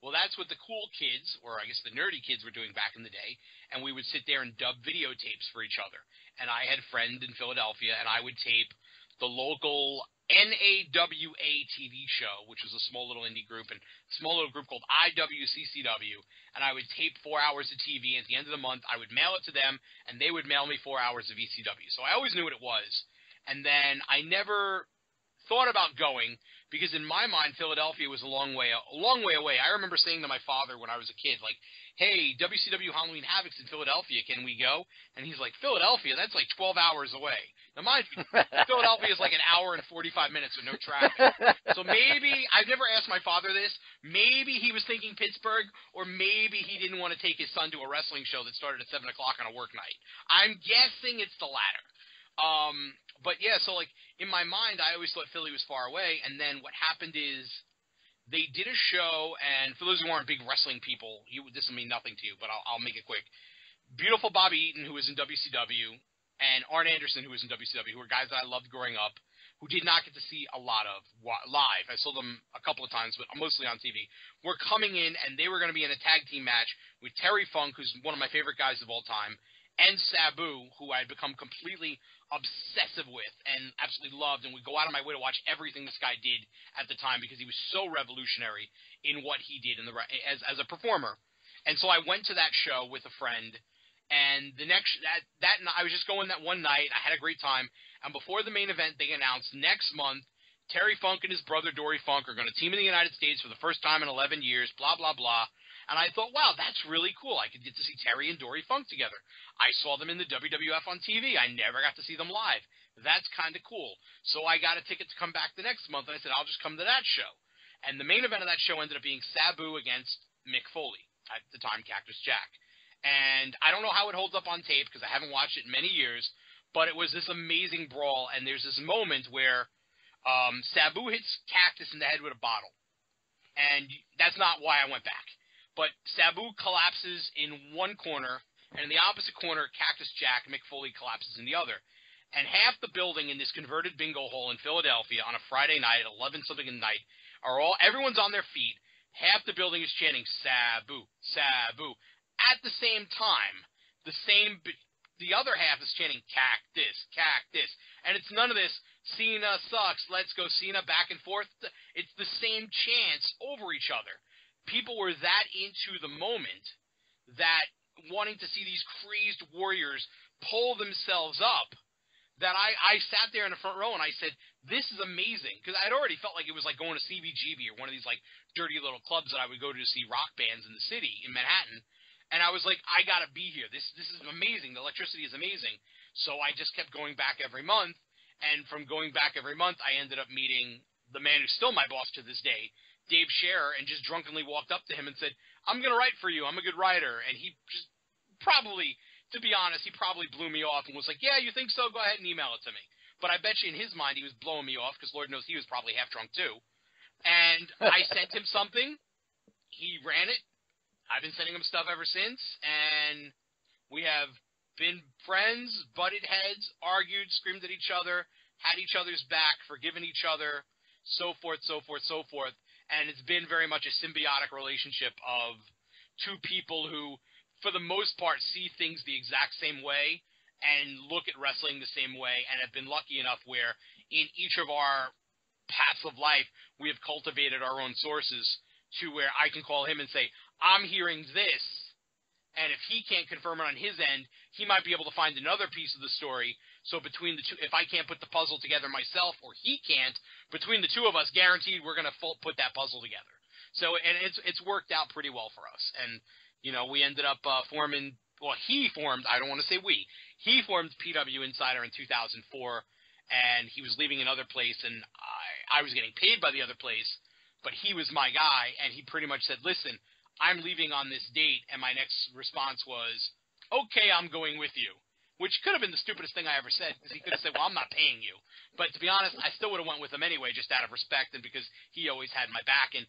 Well, that's what the cool kids, or I guess the nerdy kids, were doing back in the day, and we would sit there and dub videotapes for each other. And I had a friend in Philadelphia, and I would tape the local NAWA TV show, which was a small little indie group, and a small little group called IWCCW, and I would tape 4 hours of TV, and at the end of the month, I would mail it to them, and they would mail me 4 hours of ECW. So I always knew what it was. And then I never thought about going, because in my mind, Philadelphia was a long way away. I remember saying to my father when I was a kid, like, hey, WCW Halloween Havoc's in Philadelphia, can we go? And he's like, Philadelphia? That's like 12 hours away. Now, mind you, Philadelphia is like an hour and 45 minutes with no traffic. So maybe, I've never asked my father this, maybe he was thinking Pittsburgh, or maybe he didn't want to take his son to a wrestling show that started at 7 o'clock on a work night. I'm guessing it's the latter. But yeah, so like in my mind, I always thought Philly was far away. And then what happened is they did a show, and for those who aren't big wrestling people, this will mean nothing to you, but I'll make it quick. Beautiful Bobby Eaton, who was in WCW, and Arn Anderson, who was in WCW, who were guys that I loved growing up, who did not get to see a lot of live. I saw them a couple of times, but mostly on TV. Were coming in, and they were going to be in a tag team match with Terry Funk, who's one of my favorite guys of all time, and Sabu, who I had become completely obsessive with and absolutely loved, and would go out of my way to watch everything this guy did at the time because he was so revolutionary in what he did as a performer. And so I went to that show with a friend, and the next that I was just going that one night. I had a great time, and before the main event, they announced next month Terry Funk and his brother Dory Funk are going to team in the United States for the first time in 11 years. Blah blah blah. And I thought, wow, that's really cool. I could get to see Terry and Dory Funk together. I saw them in the WWF on TV. I never got to see them live. That's kind of cool. So I got a ticket to come back the next month, and I said, I'll just come to that show. And the main event of that show ended up being Sabu against Mick Foley, at the time Cactus Jack. And I don't know how it holds up on tape because I haven't watched it in many years, but it was this amazing brawl, and there's this moment where Sabu hits Cactus in the head with a bottle. And that's not why I went back. But Sabu collapses in one corner, and in the opposite corner, Cactus Jack, Mick Foley, collapses in the other. And half the building in this converted bingo hall in Philadelphia on a Friday night at 11-something at night everyone's on their feet. Half the building is chanting, Sabu, Sabu. At the same time, the other half is chanting, Cactus, Cactus. And it's none of this, Cena sucks, let's go Cena, back and forth. It's the same chants over each other. People were that into the moment that wanting to see these crazed warriors pull themselves up that I sat there in the front row and I said, this is amazing. Because I'd already felt like it was like going to CBGB or one of these like dirty little clubs that I would go to see rock bands in the city in Manhattan. And I was like, I got to be here. This is amazing. The electricity is amazing. So I just kept going back every month. And from going back every month, I ended up meeting the man who's still my boss to this day, Dave Scherer, and just drunkenly walked up to him and said, I'm going to write for you. I'm a good writer. And he just probably, to be honest, he probably blew me off and was like, yeah, you think so? Go ahead and email it to me. But I bet you in his mind he was blowing me off because Lord knows he was probably half drunk too. And I sent him something. He ran it. I've been sending him stuff ever since. And we have been friends, butted heads, argued, screamed at each other, had each other's back, forgiven each other, so forth, so forth, so forth. And it's been very much a symbiotic relationship of two people who, for the most part, see things the exact same way and look at wrestling the same way, and have been lucky enough where in each of our paths of life we have cultivated our own sources to where I can call him and say, I'm hearing this, and if he can't confirm it on his end, he might be able to find another piece of the story. So between the two, if I can't put the puzzle together myself or he can't, between the two of us, guaranteed we're going to put that puzzle together. So, and it's worked out pretty well for us. And, you know, we ended up forming, well, he formed, I don't want to say we, he formed PW Insider in 2004, and he was leaving another place, and I was getting paid by the other place, but he was my guy, and he pretty much said, listen, I'm leaving on this date, and my next response was, okay, I'm going with you. Which could have been the stupidest thing I ever said, because he could have said, well, I'm not paying you. But to be honest, I still would have went with him anyway, just out of respect and because he always had my back. And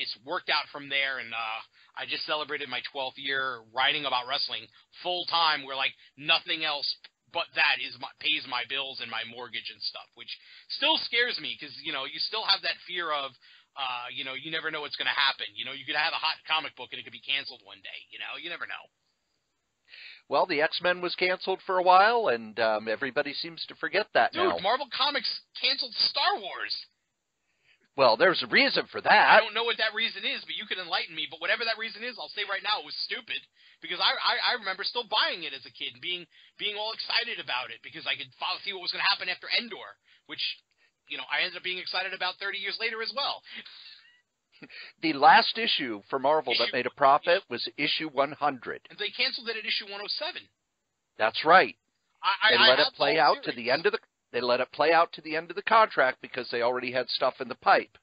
it's worked out from there. And I just celebrated my 12th year writing about wrestling full time, where like nothing else but that pays my bills and my mortgage and stuff, which still scares me because, you know, you still have that fear of, you know, you never know what's going to happen. You know, you could have a hot comic book and it could be canceled one day. You know, you never know. Well, the X-Men was canceled for a while, and everybody seems to forget that now. Dude, Marvel Comics canceled Star Wars. Well, there's a reason for that. I don't know what that reason is, but you can enlighten me. But whatever that reason is, I'll say right now it was stupid, because I remember still buying it as a kid and being all excited about it because I could see what was going to happen after Endor, which, you know, I ended up being excited about 30 years later as well. The last issue for Marvel that made a profit was issue 100. And they canceled it at issue 107. That's right. They let it play out to the end of the. They let it play out to the end of the contract because they already had stuff in the pipe.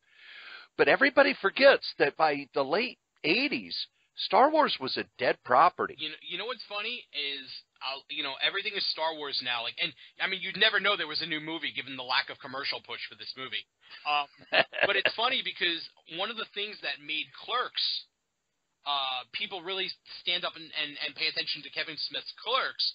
But everybody forgets that by the late 80s, Star Wars was a dead property. You know what's funny is, you know, everything is Star Wars now. Like, and I mean, you'd never know there was a new movie given the lack of commercial push for this movie. But it's funny because one of the things that made Clerks, people really stand up and pay attention to Kevin Smith's Clerks,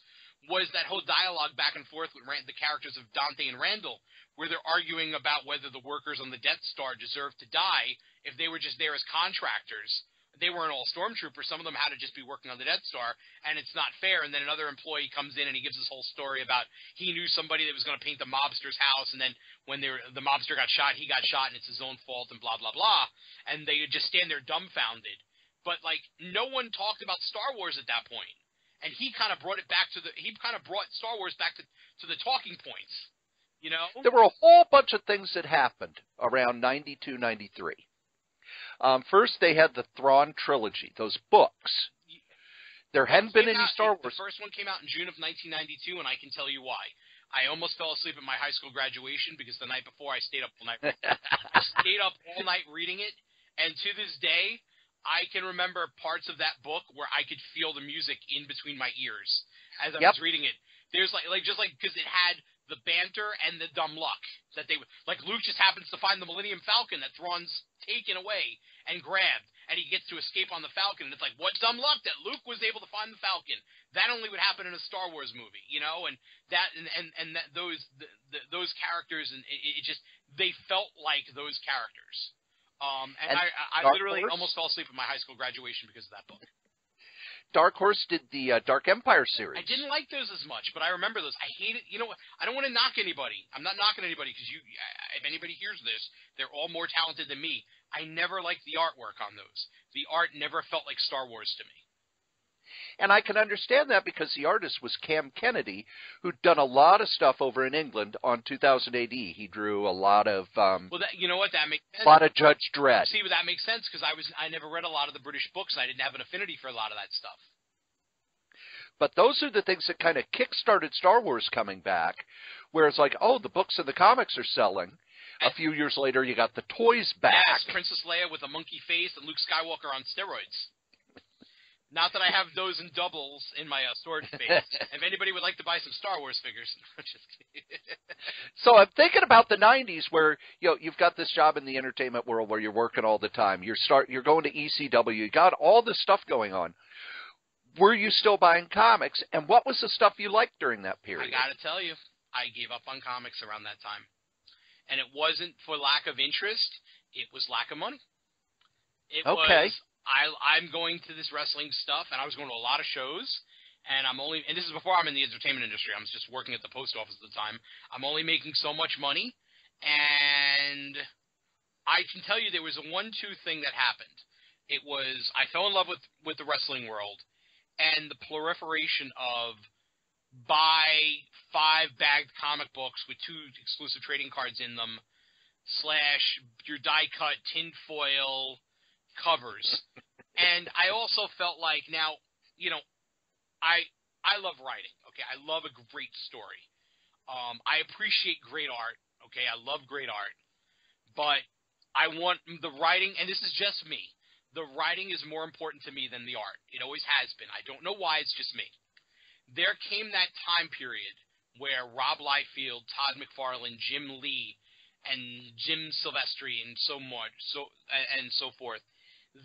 was that whole dialogue back and forth with the characters of Dante and Randall, where they're arguing about whether the workers on the Death Star deserved to die if they were just there as contractors. They weren't all stormtroopers. Some of them had to just be working on the Death Star, and it's not fair. And then another employee comes in and he gives this whole story about he knew somebody that was going to paint the mobster's house, and then when the mobster got shot, he got shot, and it's his own fault, and blah, blah, blah. And they would just stand there dumbfounded. But, like, no one talked about Star Wars at that point. And he kind of brought it back he kind of brought Star Wars back to the talking points, you know? There were a whole bunch of things that happened around 92, 93. First, they had the Thrawn trilogy, those books. There hadn't been any Star Wars. The first one came out in June of 1992, and I can tell you why. I almost fell asleep at my high school graduation because the night before I stayed up all night. I stayed up all night reading it, and to this day, I can remember parts of that book where I could feel the music in between my ears as I was reading it. There's just because it had the banter and the dumb luck that Luke just happens to find the Millennium Falcon that Thrawn's taken away and grabbed, and he gets to escape on the Falcon, and it's like, what dumb luck that Luke was able to find the Falcon. That only would happen in a Star Wars movie, you know, and that those characters, and it just, they felt like those characters. And I literally almost fell asleep at my high school graduation because of that book. Dark Horse did the Dark Empire series. I didn't like those as much, but I remember those. I hate it. You know what? I don't want to knock anybody. I'm not knocking anybody because if anybody hears this, they're all more talented than me. I never liked the artwork on those. The art never felt like Star Wars to me. And I can understand that because the artist was Cam Kennedy, who'd done a lot of stuff over in England on 2000 AD. He drew a lot of you know what? That makes sense. A lot of Judge Dredd. See, that makes sense because I never read a lot of the British books. And I didn't have an affinity for a lot of that stuff. But those are the things that kind of kick-started Star Wars coming back, where it's like, oh, the books and the comics are selling. A few years later, you got the toys back. Yes, Princess Leia with a monkey face and Luke Skywalker on steroids. Not that I have those in doubles in my storage space. If anybody would like to buy some Star Wars figures. Just kidding. So I'm thinking about the 90s where you've got this job in the entertainment world where you're working all the time. You're going to ECW. You got all this stuff going on. Were you still buying comics? And what was the stuff you liked during that period? I got to tell you, I gave up on comics around that time. And it wasn't for lack of interest. It was lack of money. Okay. I'm going to this wrestling stuff, and I was going to a lot of shows, and and this is before I'm in the entertainment industry. I was just working at the post office at the time. I'm only making so much money, and I can tell you there was a 1-2 thing that happened. It was I fell in love with the wrestling world and the proliferation of buy 5 bagged comic books with 2 exclusive trading cards in them, / your die-cut tinfoil covers. And I also felt like, now, you know, I love writing, okay? I love a great story. I appreciate great art, okay? I love great art. But I want the writing, and this is just me, the writing is more important to me than the art. It always has been. I don't know why, it's just me. There came that time period where Rob Liefeld, Todd McFarlane, Jim Lee, and Jim Silvestri, and so forth,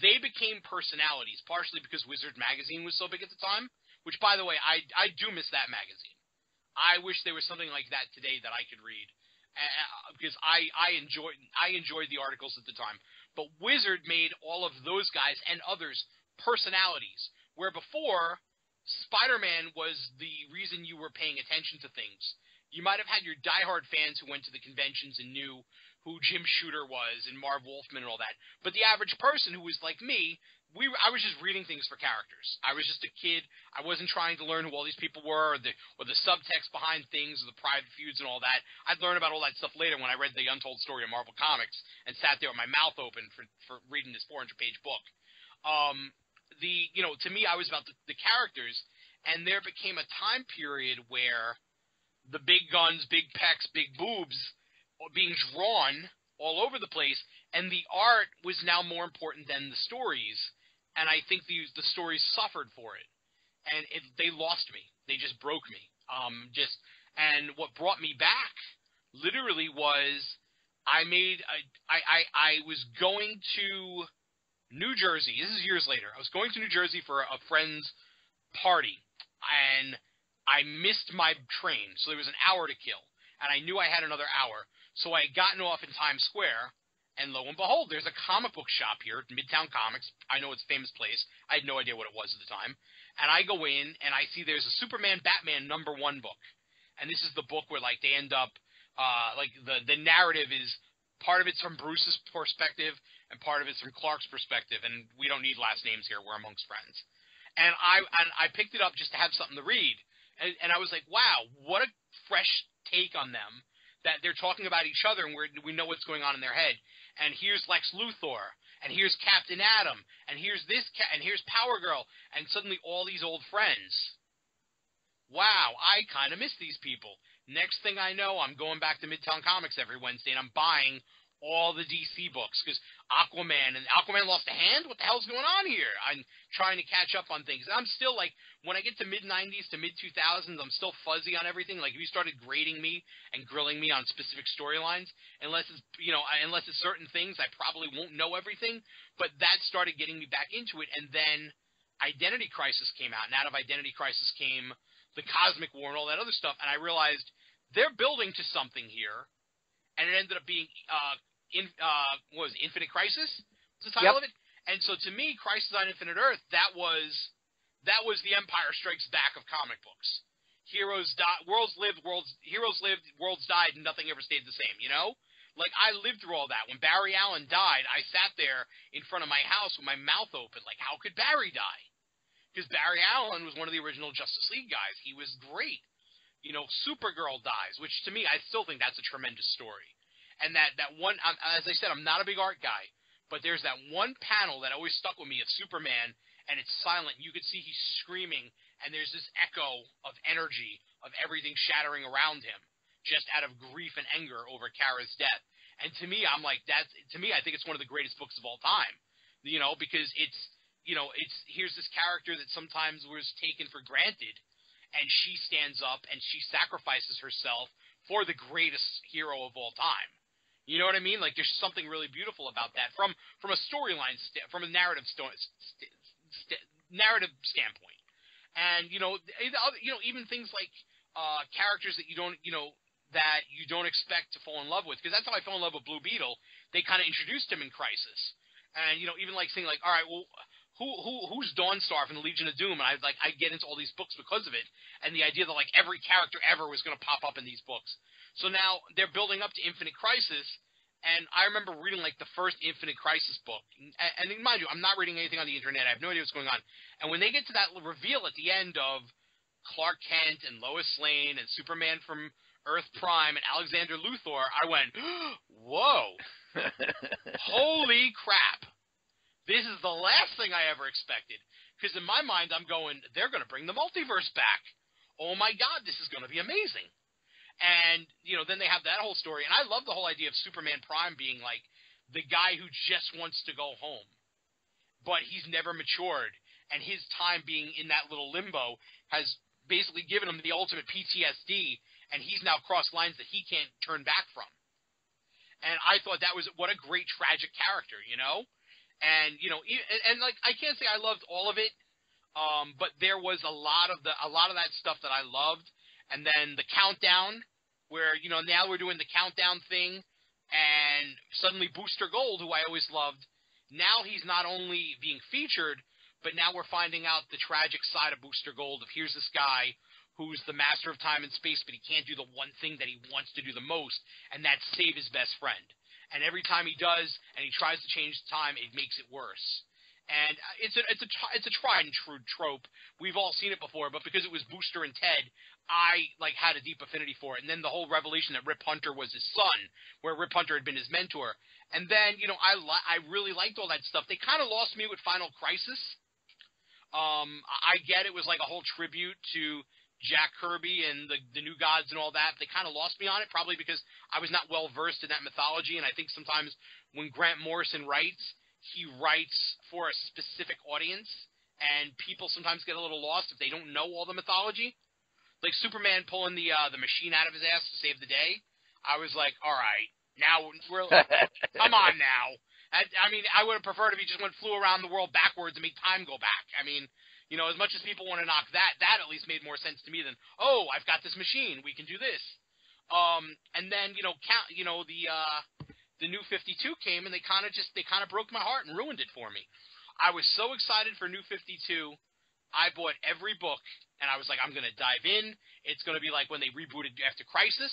they became personalities, partially because Wizard Magazine was so big at the time, which, by the way, I do miss that magazine. I wish there was something like that today that I could read, because I enjoyed the articles at the time. But Wizard made all of those guys and others personalities, where before, Spider-Man was the reason you were paying attention to things. You might have had your diehard fans who went to the conventions and knew who Jim Shooter was and Marv Wolfman and all that. But the average person who was like me, I was just reading things for characters. I was just a kid. I wasn't trying to learn who all these people were, or the subtext behind things, or the private feuds and all that. I'd learn about all that stuff later when I read the Untold Story of Marvel Comics and sat there with my mouth open for reading this 400-page book. To me, I was about the characters, and there became a time period where the big guns, big pecs, big boobs being drawn all over the place, and the art was now more important than the stories. And I think the stories suffered for it, and they lost me. They just broke me. And what brought me back, literally, was I was going to New Jersey. This is years later. I was going to New Jersey for a friend's party, and I missed my train, so there was an hour to kill, and I knew I had another hour. So I had gotten off in Times Square. And lo and behold, there's a comic book shop here, Midtown Comics. I know it's a famous place. I had no idea what it was at the time. And I go in, and I see there's a Superman Batman #1 book. And this is the book where, like, they end up, the narrative is, part of it's from Bruce's perspective, and part of it's from Clark's perspective. And we don't need last names here. We're amongst friends. And I picked it up just to have something to read. And I was like, wow, what a fresh take on them, that they're talking about each other, and we know what's going on in their head. And here's Lex Luthor, and here's Captain Atom, and here's and here's Power Girl, and suddenly all these old friends. Wow, I kind of miss these people. Next thing I know, I'm going back to Midtown Comics every Wednesday, and I'm buying all the DC books, because Aquaman lost a hand? What the hell's going on here? I'm trying to catch up on things. I'm still, like, when I get to mid-90s to mid-2000s, I'm still fuzzy on everything. Like, if you started grading me and grilling me on specific storylines, unless it's certain things, I probably won't know everything. But that started getting me back into it, and then Identity Crisis came out, and out of Identity Crisis came the Cosmic War and all that other stuff, and I realized they're building to something here, and it ended up being Infinite Crisis was the title of it. And so to me, Crisis on Infinite Earth, that was the Empire Strikes Back of comic books. Heroes lived, worlds died, and nothing ever stayed the same, you know? Like, I lived through all that. When Barry Allen died, I sat there in front of my house with my mouth open, like, how could Barry die? Because Barry Allen was one of the original Justice League guys. He was great. You know, Supergirl dies, which to me, I still think that's a tremendous story. And that one, as I said, I'm not a big art guy, but there's that one panel that always stuck with me of Superman, and it's silent. You could see he's screaming, and there's this echo of energy of everything shattering around him, just out of grief and anger over Kara's death. And to me, I'm like, I think it's one of the greatest books of all time, you know, because here's this character that sometimes was taken for granted, and she stands up and she sacrifices herself for the greatest hero of all time. You know what I mean? Like, there's something really beautiful about that from a storyline, from a narrative narrative standpoint. And even things like characters that you don't expect to fall in love with, because that's how I fell in love with Blue Beetle. They kind of introduced him in Crisis, and even like saying like, all right, well, who's Dawnstar from the Legion of Doom? And I get into all these books because of it, and the idea that like every character ever was going to pop up in these books. So now they're building up to Infinite Crisis, and I remember reading like the first Infinite Crisis book. And mind you, I'm not reading anything on the internet. I have no idea what's going on. And when they get to that reveal at the end of Clark Kent and Lois Lane and Superman from Earth Prime and Alexander Luthor, I went, whoa, holy crap. This is the last thing I ever expected. Because in my mind, I'm going, they're going to bring the multiverse back. Oh my God, this is going to be amazing. And, then they have that whole story. And I love the whole idea of Superman Prime being like the guy who just wants to go home. But he's never matured. And his time being in that little limbo has basically given him the ultimate PTSD. And he's now crossed lines that he can't turn back from. And I thought that was what a great tragic character, And, and like, I can't say I loved all of it. But there was a lot of that stuff that I loved. And then the countdown, where, now we're doing the countdown thing, and suddenly Booster Gold, who I always loved, now he's not only being featured, but now we're finding out the tragic side of Booster Gold of here's this guy who's the master of time and space, but he can't do the one thing that he wants to do the most, and that's save his best friend. And every time he does, and he tries to change time, it makes it worse. And it's a tried and true trope. We've all seen it before, but because it was Booster and Ted, I had a deep affinity for it. And then the whole revelation that Rip Hunter was his son, where Rip Hunter had been his mentor. And then I really liked all that stuff. They kind of lost me with Final Crisis. I get it was like a whole tribute to Jack Kirby and the New Gods and all that. They kind of lost me on it, probably because I was not well versed in that mythology. And I think sometimes when Grant Morrison writes, he writes for a specific audience, and people sometimes get a little lost if they don't know all the mythology. Like Superman pulling the machine out of his ass to save the day. I was like, all right, now we're come on now. I would have preferred if he just flew around the world backwards and made time go back. As much as people want to knock that at least made more sense to me than, oh, I've got this machine, we can do this. And then the New 52 came, and they kind of broke my heart and ruined it for me. I was so excited for New 52. I bought every book, and I was like, I'm going to dive in. It's going to be like when they rebooted after Crisis,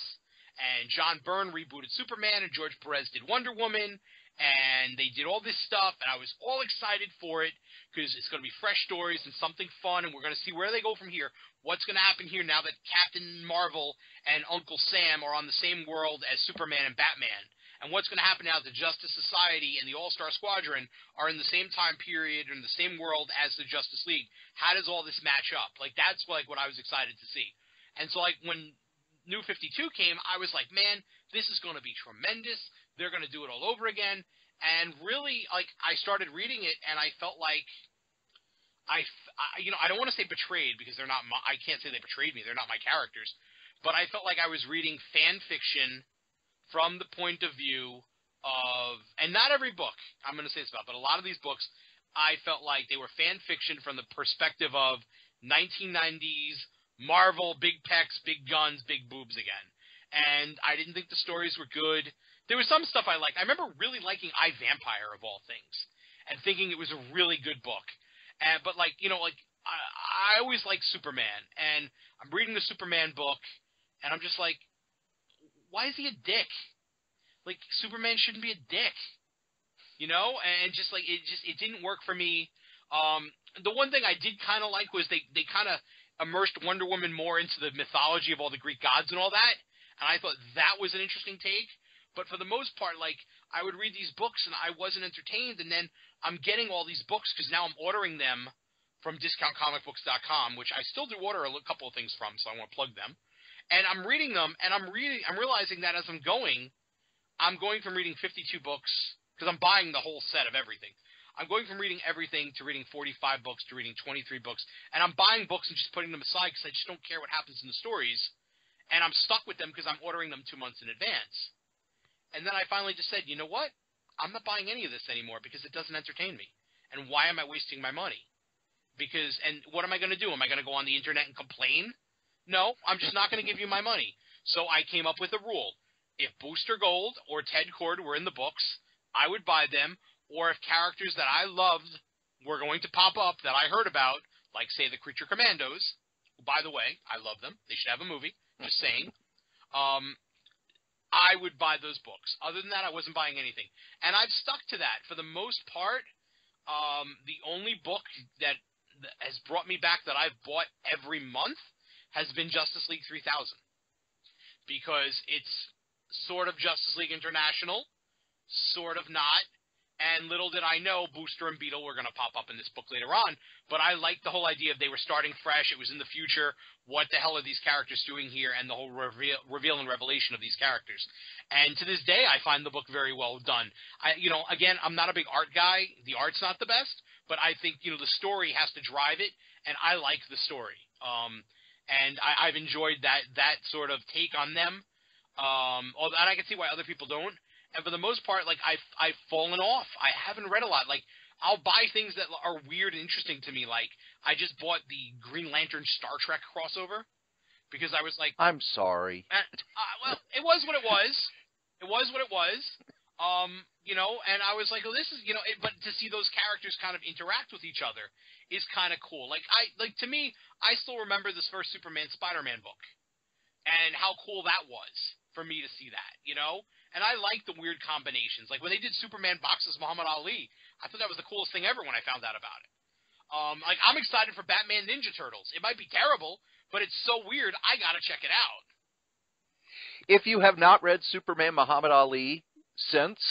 and John Byrne rebooted Superman, and George Perez did Wonder Woman, and they did all this stuff, and I was all excited for it because it's going to be fresh stories and something fun, and we're going to see where they go from here. What's going to happen here now that Captain Marvel and Uncle Sam are on the same world as Superman and Batman? And what's going to happen now that the Justice Society and the All-Star Squadron are in the same time period or in the same world as the Justice League? How does all this match up? That's what I was excited to see. And so when New 52 came, I was like, man, this is going to be tremendous. They're going to do it all over again. And really, I started reading it, and I felt like I don't want to say betrayed because they're not I can't say they betrayed me. They're not my characters. But I felt like I was reading fan fiction from the point of view of, and not every book I'm going to say this about, but a lot of these books, I felt like they were fan fiction from the perspective of 1990s Marvel, big pecs, big guns, big boobs again. And I didn't think the stories were good. There was some stuff I liked. I remember really liking I, Vampire, of all things, and thinking it was a really good book. But I always liked Superman, and I'm reading the Superman book, and I'm just like, why is he a dick? Superman shouldn't be a dick, and it didn't work for me. The one thing I did kind of like was they kind of immersed Wonder Woman more into the mythology of all the Greek gods and all that, and I thought that was an interesting take. But for the most part, I would read these books and I wasn't entertained, and then I'm getting all these books because now I'm ordering them from discountcomicbooks.com, which I still do order a couple of things from, so I want to plug them. And I'm reading them, and I'm realizing that as I'm going from reading 52 books, because I'm buying the whole set of everything. I'm going from reading everything to reading 45 books to reading 23 books, and I'm buying books and just putting them aside because I just don't care what happens in the stories, and I'm stuck with them because I'm ordering them 2 months in advance. And then I finally just said, you know what? I'm not buying any of this anymore because it doesn't entertain me. And why am I wasting my money? And what am I going to do? Am I going to go on the internet and complain? No, I'm just not going to give you my money. So I came up with a rule. If Booster Gold or Ted Kord were in the books, I would buy them. Or if characters that I loved were going to pop up that I heard about, like, say, the Creature Commandos, who, by the way, I love them. They should have a movie. Just saying. I would buy those books. Other than that, I wasn't buying anything. And I've stuck to that. For the most part, the only book that has brought me back that I've bought every month has been Justice League 3000. Because it's sort of Justice League International, sort of not, and little did I know Booster and Beetle were going to pop up in this book later on, but I liked the whole idea of they were starting fresh, it was in the future, what the hell are these characters doing here, and the whole reveal and revelation of these characters. And to this day, I find the book very well done. Again, I'm not a big art guy, the art's not the best, but I think, the story has to drive it, and I like the story. And I've enjoyed that sort of take on them, and I can see why other people don't. And for the most part, like, I've fallen off. I haven't read a lot. Like, I'll buy things that are weird and interesting to me. Like, I just bought the Green Lantern Star Trek crossover because I was like, I'm sorry. Well, it was what it was. It was what it was. And I was like, well, this is, but to see those characters kind of interact with each other is kind of cool. To me, I still remember this first Superman Spider-Man book and how cool that was for me to see that, And I like the weird combinations. Like when they did Superman boxes Muhammad Ali, I thought that was the coolest thing ever when I found out about it. I'm excited for Batman Ninja Turtles. It might be terrible, but it's so weird, I gotta check it out. If you have not read Superman Muhammad Ali since,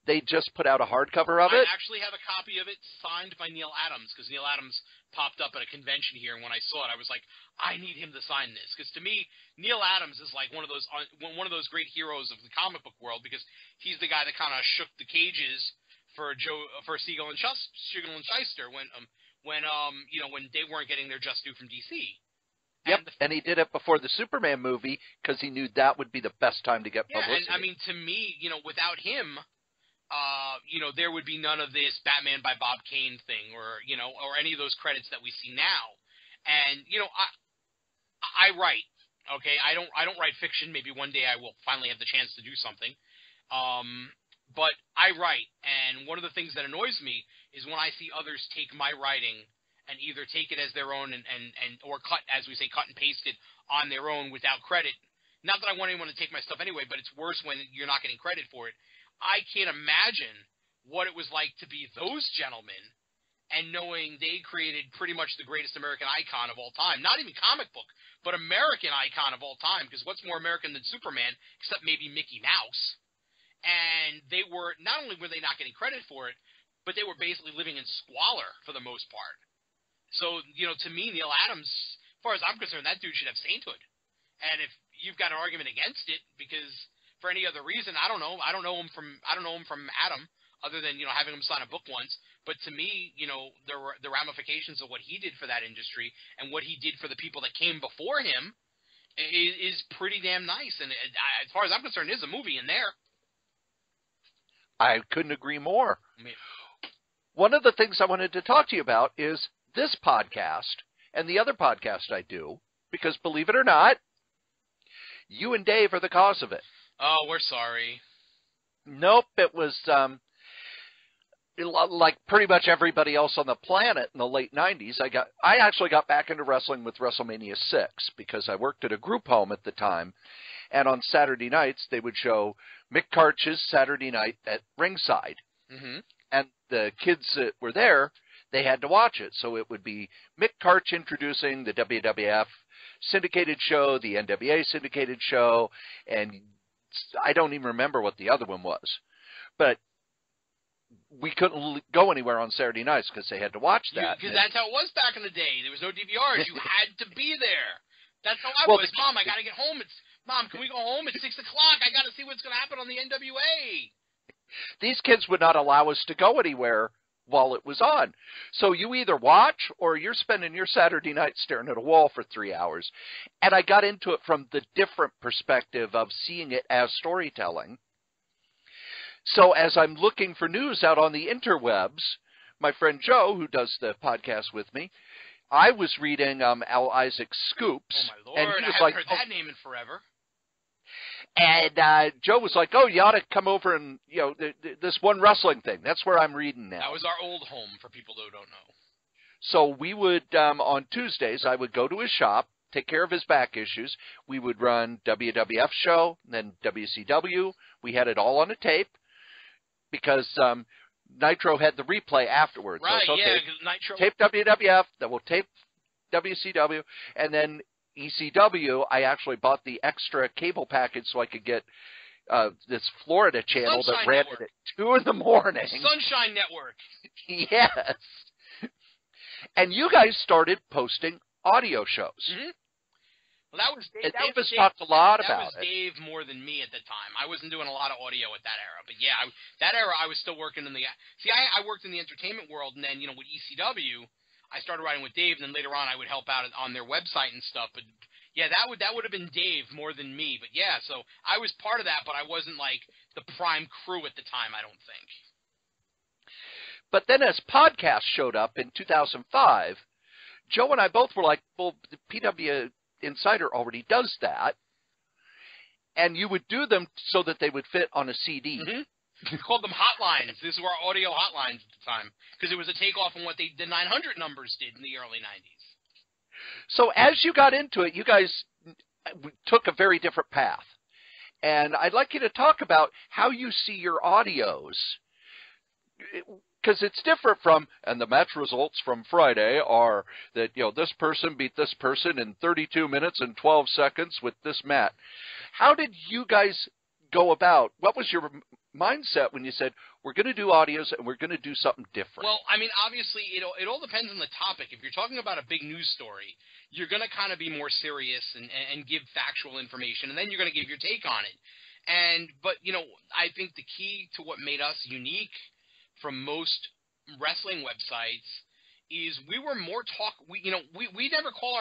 they just put out a hardcover of it. I actually have a copy of it signed by Neil Adams, because Neil Adams popped up at a convention here, and when I saw it, I was like, I need him to sign this. Because to me, Neil Adams is like one of those great heroes of the comic book world, because he's the guy that kind of shook the cages for Siegel and Shuster when they weren't getting their just due from DC. Yep, and he did it before the Superman movie because he knew that would be the best time to get publicity. And I mean, to me, without him, there would be none of this Batman by Bob Kane thing, or any of those credits that we see now. And I write, okay. I don't write fiction. Maybe one day I will finally have the chance to do something. But I write, and one of the things that annoys me is when I see others take my writing and either take it as their own and or cut, as we say, cut and paste it on their own without credit. Not that I want anyone to take my stuff anyway, but it's worse when you're not getting credit for it. I can't imagine what it was like to be those gentlemen and knowing they created pretty much the greatest American icon of all time. Not even comic book, but American icon of all time, because what's more American than Superman, except maybe Mickey Mouse? And they were, not only were they not getting credit for it, but they were basically living in squalor for the most part. So, to me, Neil Adams, as far as I'm concerned, that dude should have sainthood. And if you've got an argument against it, because for any other reason, I don't know. I don't know him from Adam, other than having him sign a book once. But to me, the ramifications of what he did for that industry and what he did for the people that came before him is pretty damn nice. And as far as I'm concerned, there's a movie in there. I couldn't agree more. One of the things I wanted to talk to you about is this podcast and the other podcast I do, because believe it or not, you and Dave are the cause of it. Oh, we're sorry. Nope, it was like pretty much everybody else on the planet in the late 90s. I actually got back into wrestling with WrestleMania 6 because I worked at a group home at the time, and on Saturday nights they would show Mick Karch's Saturday Night at Ringside. Mm-hmm. And the kids that were there, they had to watch it. So it would be Mick Karch introducing the WWF syndicated show, the NWA syndicated show, and I don't even remember what the other one was. But we couldn't go anywhere on Saturday nights because they had to watch that. Because that's how it was back in the day. There was no DVRs. You had to be there. That's how I was. Mom, I got to get home. Mom, can we go home? It's 6 o'clock. I got to see what's going to happen on the NWA. These kids would not allow us to go anywhere while it was on. So you either watch or you're spending your Saturday night staring at a wall for 3 hours. And I got into it from the different perspective of seeing it as storytelling. So as I'm looking for news out on the interwebs, my friend Joe, who does the podcast with me, I was reading Al Isaac's Scoops. Oh, my Lord, and he was I haven't heard that name in forever. And Joe was like, oh, you ought to come over and, this one wrestling thing. That's where I'm reading now. That was our old home for people who don't know. So we would, on Tuesdays, I would go to his shop, take care of his back issues. We would run WWF show, then WCW. We had it all on a tape because Nitro had the replay afterwards. Right, so okay, yeah, because Nitro... tape WWF, then we'll tape WCW, and then ECW, I actually bought the extra cable package so I could get this Florida channel Sunshine that ran Network. at 2 in the morning. Sunshine Network. Yes. And you guys started posting audio shows. Mm-hmm. Well, that was Dave. And Davis talked a lot about it. That was Dave more than me at the time. I wasn't doing a lot of audio at that era. But yeah, that era I was still working in the... See, I worked in the entertainment world, and then, with ECW, I started writing with Dave, and then later on I would help out on their website and stuff. But yeah, that would have been Dave more than me. But yeah, so I was part of that, but I wasn't like the prime crew at the time, I don't think. But then as podcasts showed up in 2005, Joe and I both were like, well, the PW Insider already does that. And you would do them so that they would fit on a CD. Mm-hmm. We called them hotlines. These were our audio hotlines at the time because it was a takeoff on what the 900 numbers did in the early 90s. So as you got into it, you guys took a very different path. And I'd like you to talk about how you see your audios, because it's different from, and the match results from Friday are that, this person beat this person in 32 minutes and 12 seconds with this mat. How did you guys go about, what was your mindset when you said, we're going to do audios and we're going to do something different? Well, I mean, obviously, it all depends on the topic. If you're talking about a big news story, you're going to kind of be more serious and give factual information, and then you're going to give your take on it. But I think the key to what made us unique from most wrestling websites is we were more we never call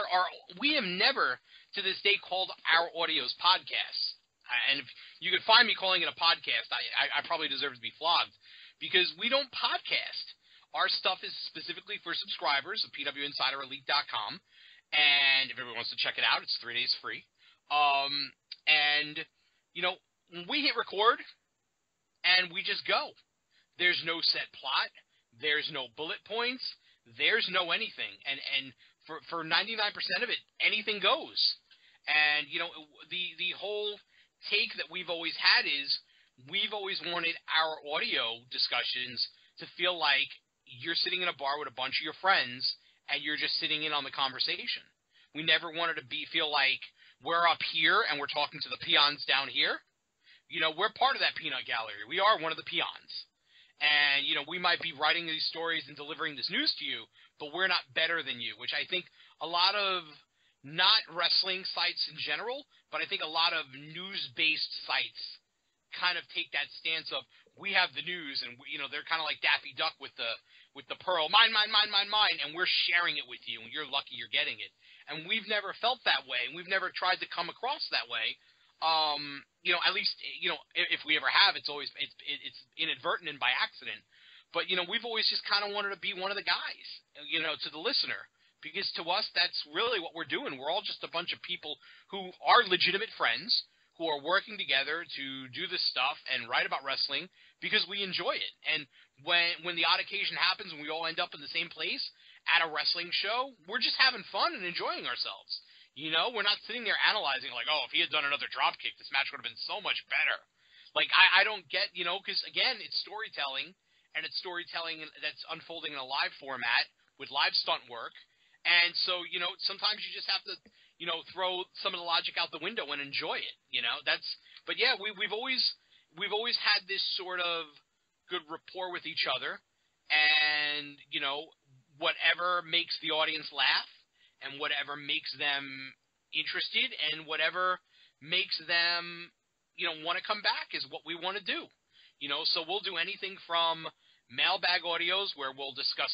we have never to this day called our audios podcasts. And if you could find me calling it a podcast, I probably deserve to be flogged because we don't podcast. Our stuff is specifically for subscribers of PWInsiderElite.com, and if everyone wants to check it out, it's 3 days free. When we hit record, and we just go. There's no set plot. There's no bullet points. There's no anything. And for 99% of it, anything goes. And, the whole take that we've always had is we've always wanted our audio discussions to feel like you're sitting in a bar with a bunch of your friends and you're just sitting in on the conversation. We never wanted to feel like we're up here and we're talking to the peons down here. We're part of that peanut gallery. We are one of the peons. And, we might be writing these stories and delivering this news to you, but we're not better than you, which I think a lot of not wrestling sites in general, but I think a lot of news-based sites kind of take that stance of we have the news and, they're kind of like Daffy Duck with the pearl, mine, and we're sharing it with you, and you're lucky you're getting it. And we've never felt that way, and we've never tried to come across that way. At least, if we ever have, it's always, it's inadvertent and by accident. But, we've always just kind of wanted to be one of the guys, to the listener. Because to us, that's really what we're doing. We're all just a bunch of people who are legitimate friends, who are working together to do this stuff and write about wrestling because we enjoy it. And when the odd occasion happens and we all end up in the same place at a wrestling show, we're just having fun and enjoying ourselves. We're not sitting there analyzing like, oh, if he had done another drop kick, this match would have been so much better. Like, I don't get, because, again, it's storytelling, and it's storytelling that's unfolding in a live format with live stunt work. And so, sometimes you just have to, throw some of the logic out the window and enjoy it. But yeah, we've always had this sort of good rapport with each other, and whatever makes the audience laugh, and whatever makes them interested, and whatever makes them, want to come back is what we want to do. So we'll do anything from mailbag audios where we'll discuss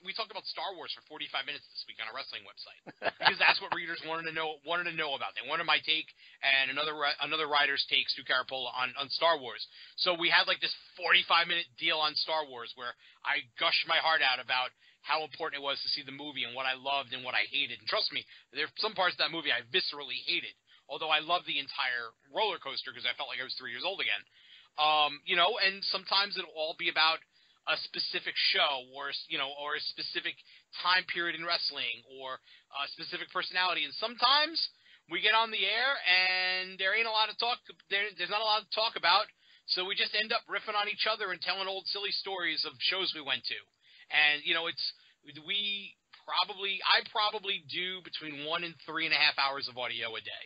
we talked about Star Wars for 45 minutes this week on a wrestling website because that's what readers wanted to know about. They wanted my take and another writer's take, Stu Carapola, on Star Wars. So we had like this 45-minute deal on Star Wars where I gushed my heart out about how important it was to see the movie and what I loved and what I hated. And trust me, there are some parts of that movie I viscerally hated, although I loved the entire roller coaster because I felt like I was 3 years old again. And sometimes it'll all be about a specific show or a specific time period in wrestling or a specific personality. And sometimes we get on the air and there ain't a lot of talk. There's not a lot to talk about. So we just end up riffing on each other and telling old silly stories of shows we went to. And, we I probably do between 1 and 3.5 hours of audio a day.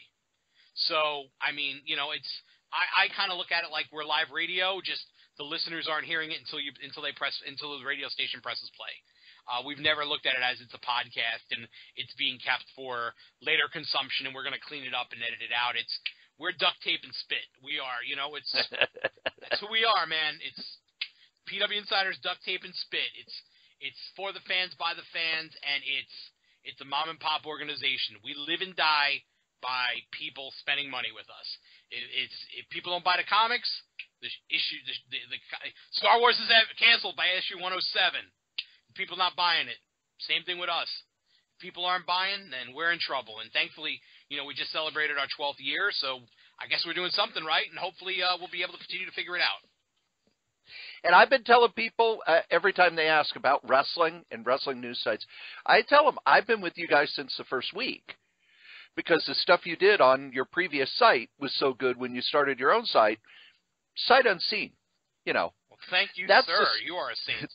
So, I mean, you know, I kind of look at it like we're live radio, just the listeners aren't hearing it until the radio station presses play. We've never looked at it as it's a podcast and it's being kept for later consumption and we're going to clean it up and edit it out. We're duct tape and spit. We are, you know, that's who we are, man. It's PW Insiders, duct tape and spit. It's for the fans, by the fans, and it's a mom and pop organization. We live and die by people spending money with us. If people don't buy the comics, the Star Wars is canceled by issue 107. People not buying it. Same thing with us. If people aren't buying, then we're in trouble. And thankfully, you know, we just celebrated our 12th year, so I guess we're doing something right, and hopefully we'll be able to continue to figure it out. And I've been telling people every time they ask about wrestling and wrestling news sites, I tell them I've been with you guys since the first week because the stuff you did on your previous site was so good when you started your own site, sight unseen, you know. Well, thank you, sir. You are a saint.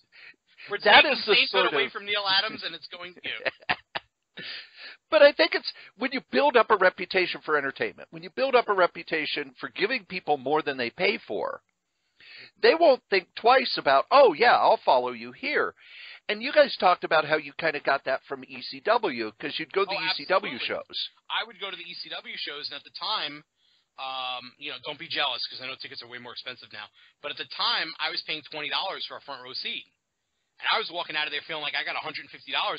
We're taking sainthood away from Neil Adams, and it's going to you. But I think it's when you build up a reputation for entertainment, when you build up a reputation for giving people more than they pay for, they won't think twice about, oh, yeah, I'll follow you here. And you guys talked about how you kind of got that from ECW because you'd go to the ECW shows. I would go to the ECW shows, and at the time, you know, don't be jealous because I know tickets are way more expensive now. But at the time, I was paying $20 for a front row seat. And I was walking out of there feeling like I got $150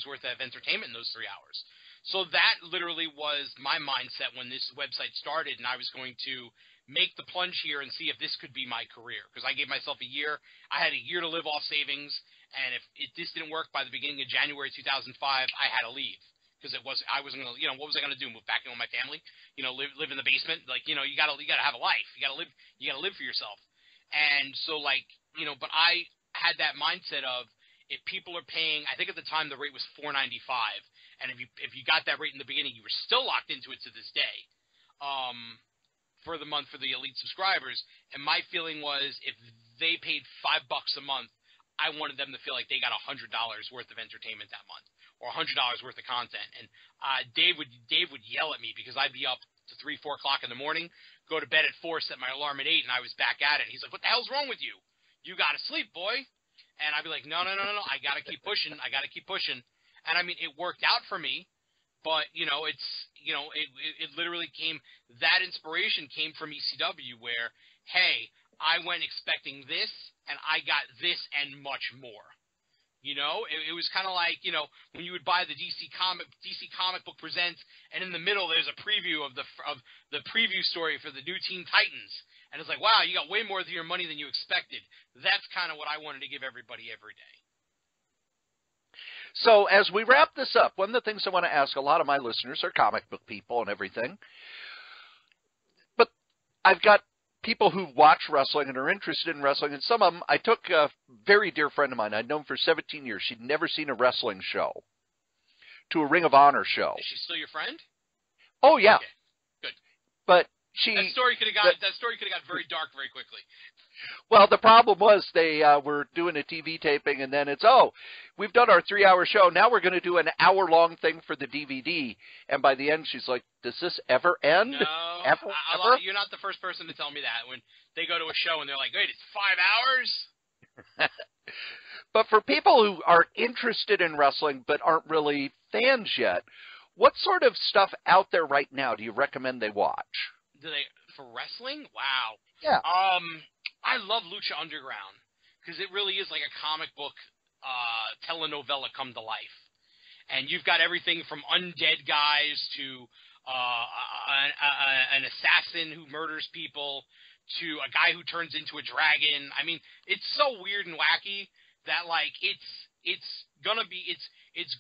worth of entertainment in those 3 hours. So that literally was my mindset when this website started, and I was going to make the plunge here and see if this could be my career. Because I gave myself a year. I had a year to live off savings, and if this didn't work by the beginning of January 2005, I had to leave. Because I wasn't going to, you know, what was I going to do? Move back in with my family? You know, live in the basement? Like, you know, you gotta have a life. You gotta live for yourself. And so, like, you know, but I had that mindset of, if people are paying, I think at the time the rate was $4.95, and if you got that rate in the beginning, you were still locked into it to this day, for the month for the elite subscribers. And my feeling was, if they paid $5 a month, I wanted them to feel like they got $100 worth of entertainment that month, or $100 worth of content. And Dave would yell at me because I'd be up to 3-4 o'clock in the morning, go to bed at 4, set my alarm at 8, and I was back at it. He's like, "What the hell's wrong with you? You got to sleep, boy." And I'd be like, no, I got to keep pushing. And, I mean, it worked out for me, but, you know, it literally that inspiration came from ECW where, hey, I went expecting this, and I got this and much more. You know, it was kind of like, you know, when you would buy the DC Comic Book Presents, and in the middle there's a preview of the preview story for the new Teen Titans. And it's like, wow, you got way more of your money than you expected. That's kind of what I wanted to give everybody every day. So as we wrap this up, one of the things I want to ask, a lot of my listeners are comic book people and everything. But I've got people who watch wrestling and are interested in wrestling. And some of them, I took a very dear friend of mine. I'd known for 17 years. She'd never seen a wrestling show, to a Ring of Honor show. Is she still your friend? Oh, yeah. Okay. Good. But that story could have got very dark very quickly. Well, the problem was they were doing a TV taping, and then it's, we've done our 3-hour show. Now we're going to do an hour-long thing for the DVD. And by the end, she's like, does this ever end? No. Ever? You're not the first person to tell me that. When they go to a show and they're like, wait, it's 5 hours? But for people who are interested in wrestling but aren't really fans yet, what sort of stuff out there right now do you recommend they watch? For wrestling? Wow. Yeah. I love Lucha Underground because it really is like a comic book telenovela come to life. And you've got everything from undead guys to an assassin who murders people to a guy who turns into a dragon. I mean, it's so weird and wacky that like it's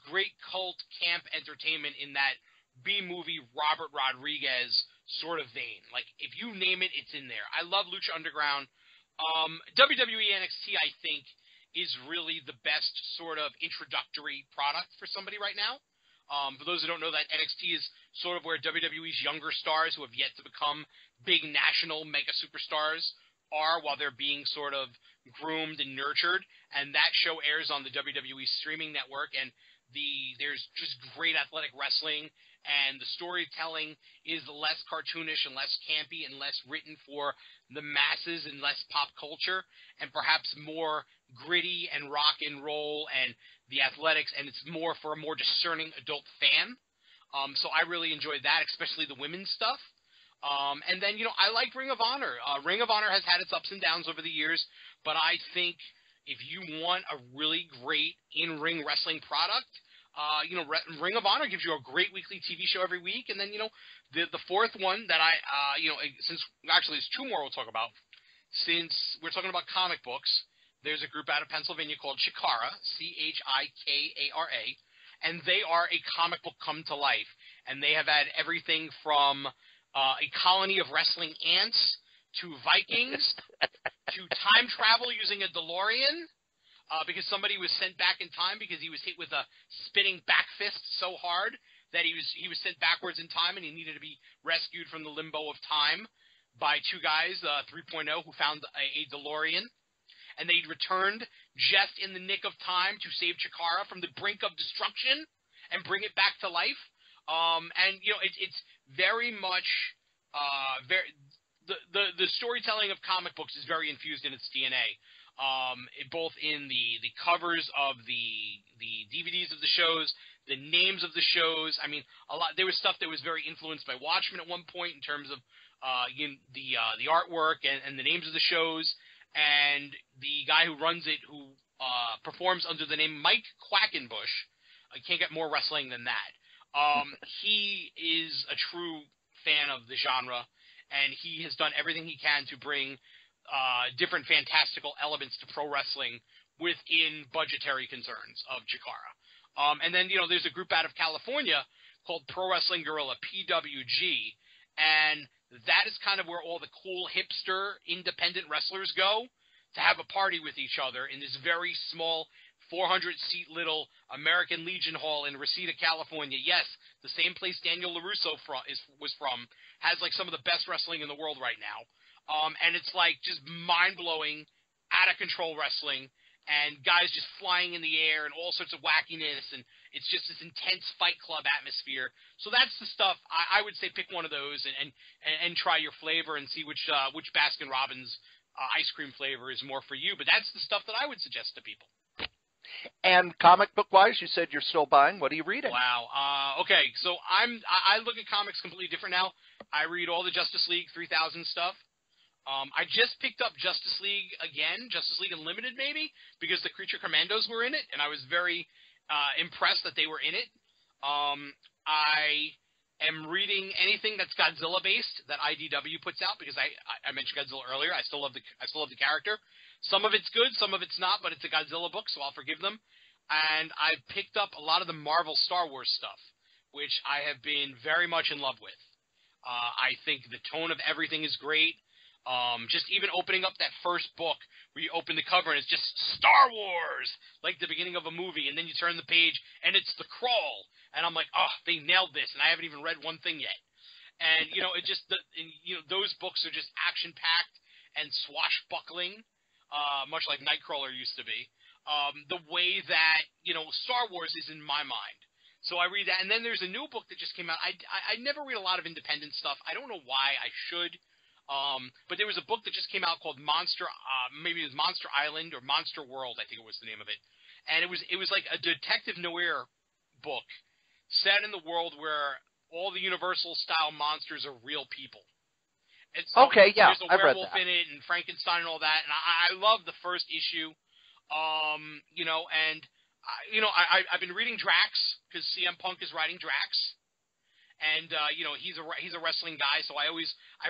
great cult camp entertainment in that B-movie Robert Rodriguez sort of vein. Like, if you name it, it's in there. I love Lucha Underground. WWE NXT, I think, is really the best sort of introductory product for somebody right now. For those who don't know, that NXT is sort of where WWE's younger stars who have yet to become big national mega superstars are while they're being sort of groomed and nurtured. And that show airs on the WWE streaming network. And There's just great athletic wrestling, and the storytelling is less cartoonish and less campy and less written for the masses and less pop culture, and perhaps more gritty and rock and roll and the athletics, and it's more for a more discerning adult fan. So I really enjoyed that, especially the women's stuff. And then, I like Ring of Honor. Ring of Honor has had its ups and downs over the years, but I think if you want a really great in-ring wrestling product, Ring of Honor gives you a great weekly TV show every week. And then, the fourth one that since actually there's two more we'll talk about. Since we're talking about comic books, there's a group out of Pennsylvania called Chikara, Chikara, and they are a comic book come to life. And they have had everything from a colony of wrestling ants to Vikings to time travel using a DeLorean because somebody was sent back in time because he was hit with a spinning back fist so hard that he was sent backwards in time and he needed to be rescued from the limbo of time by two guys, 3.0, who found a DeLorean. And they returned just in the nick of time to save Chikara from the brink of destruction and bring it back to life. It's very much the storytelling of comic books is very infused in its DNA. Both in the covers of the DVDs of the shows, the names of the shows. I mean, there was stuff that was very influenced by Watchmen at one point in terms of the artwork and the names of the shows. And the guy who runs it, who performs under the name Mike Quackenbush, I can't get more wrestling than that. He is a true fan of the genre, and he has done everything he can to bring different fantastical elements to pro wrestling within budgetary concerns of Chikara. And then, there's a group out of California called Pro Wrestling Guerrilla, PWG, and that is kind of where all the cool hipster independent wrestlers go to have a party with each other in this very small 400-seat little American Legion Hall in Reseda, California. Yes, the same place Daniel LaRusso was from, has like some of the best wrestling in the world right now. And it's like just mind-blowing, out-of-control wrestling, and guys just flying in the air and all sorts of wackiness, and it's just this intense Fight Club atmosphere. So that's the stuff I would say pick one of those and try your flavor and see which Baskin-Robbins ice cream flavor is more for you. But that's the stuff that I would suggest to people. And comic book wise, you said you're still buying. What are you reading? Wow. Okay, so I look at comics completely different now. I read all the Justice League 3000 stuff. I just picked up Justice League again, Justice League Unlimited maybe, because the Creature Commandos were in it, and I was very impressed that they were in it. I am reading anything that's Godzilla-based that IDW puts out, because I mentioned Godzilla earlier. I still love the character. Some of it's good, some of it's not, but it's a Godzilla book, so I'll forgive them. And I've picked up a lot of the Marvel Star Wars stuff, which I have been very much in love with. I think the tone of everything is great. Just even opening up that first book where you open the cover and it's just Star Wars, like the beginning of a movie, and then you turn the page and it's the Crawl, and I'm like, oh, they nailed this, and I haven't even read one thing yet. And those books are just action packed and swashbuckling, much like Nightcrawler used to be. The way that Star Wars is in my mind. So I read that, and then there's a new book that just came out. I never read a lot of independent stuff. I don't know why I should. But there was a book that just came out called maybe it was Monster Island or Monster World, I think it was the name of it. And it was like a detective noir book set in the world where all the Universal style monsters are real people. And so Okay, yeah, there's a I've read werewolf that. in it and Frankenstein and all that. And I love the first issue. I've been reading Drax because CM Punk is writing Drax. And he's a wrestling guy, so I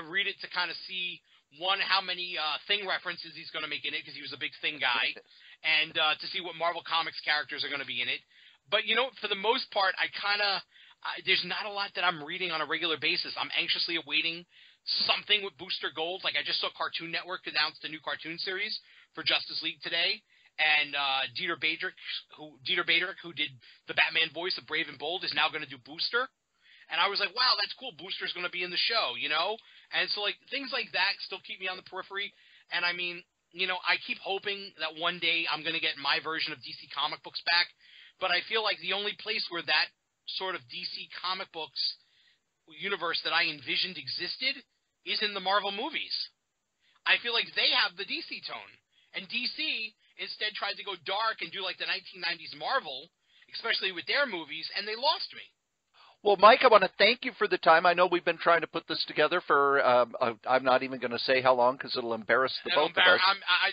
read it to kind of see how many Thing references he's going to make in it, because he was a big Thing guy, and to see what Marvel Comics characters are going to be in it. But for the most part, there's not a lot that I'm reading on a regular basis. I'm anxiously awaiting something with Booster Gold. Like I just saw Cartoon Network announce the new cartoon series for Justice League today, and Dieter Bader, who did the Batman voice of Brave and Bold, is now going to do Booster. And I was like, wow, that's cool. Booster's going to be in the show, And so, like, things like that still keep me on the periphery. And, I mean, I keep hoping that one day I'm going to get my version of DC comic books back. but I feel like the only place where that sort of DC comic books universe that I envisioned existed is in the Marvel movies. I feel like they have the DC tone, and DC instead tried to go dark and do like the 1990s Marvel, especially with their movies, and they lost me. Well, Mike, I want to thank you for the time. I know we've been trying to put this together for, I'm not even going to say how long because it'll embarrass the both of us.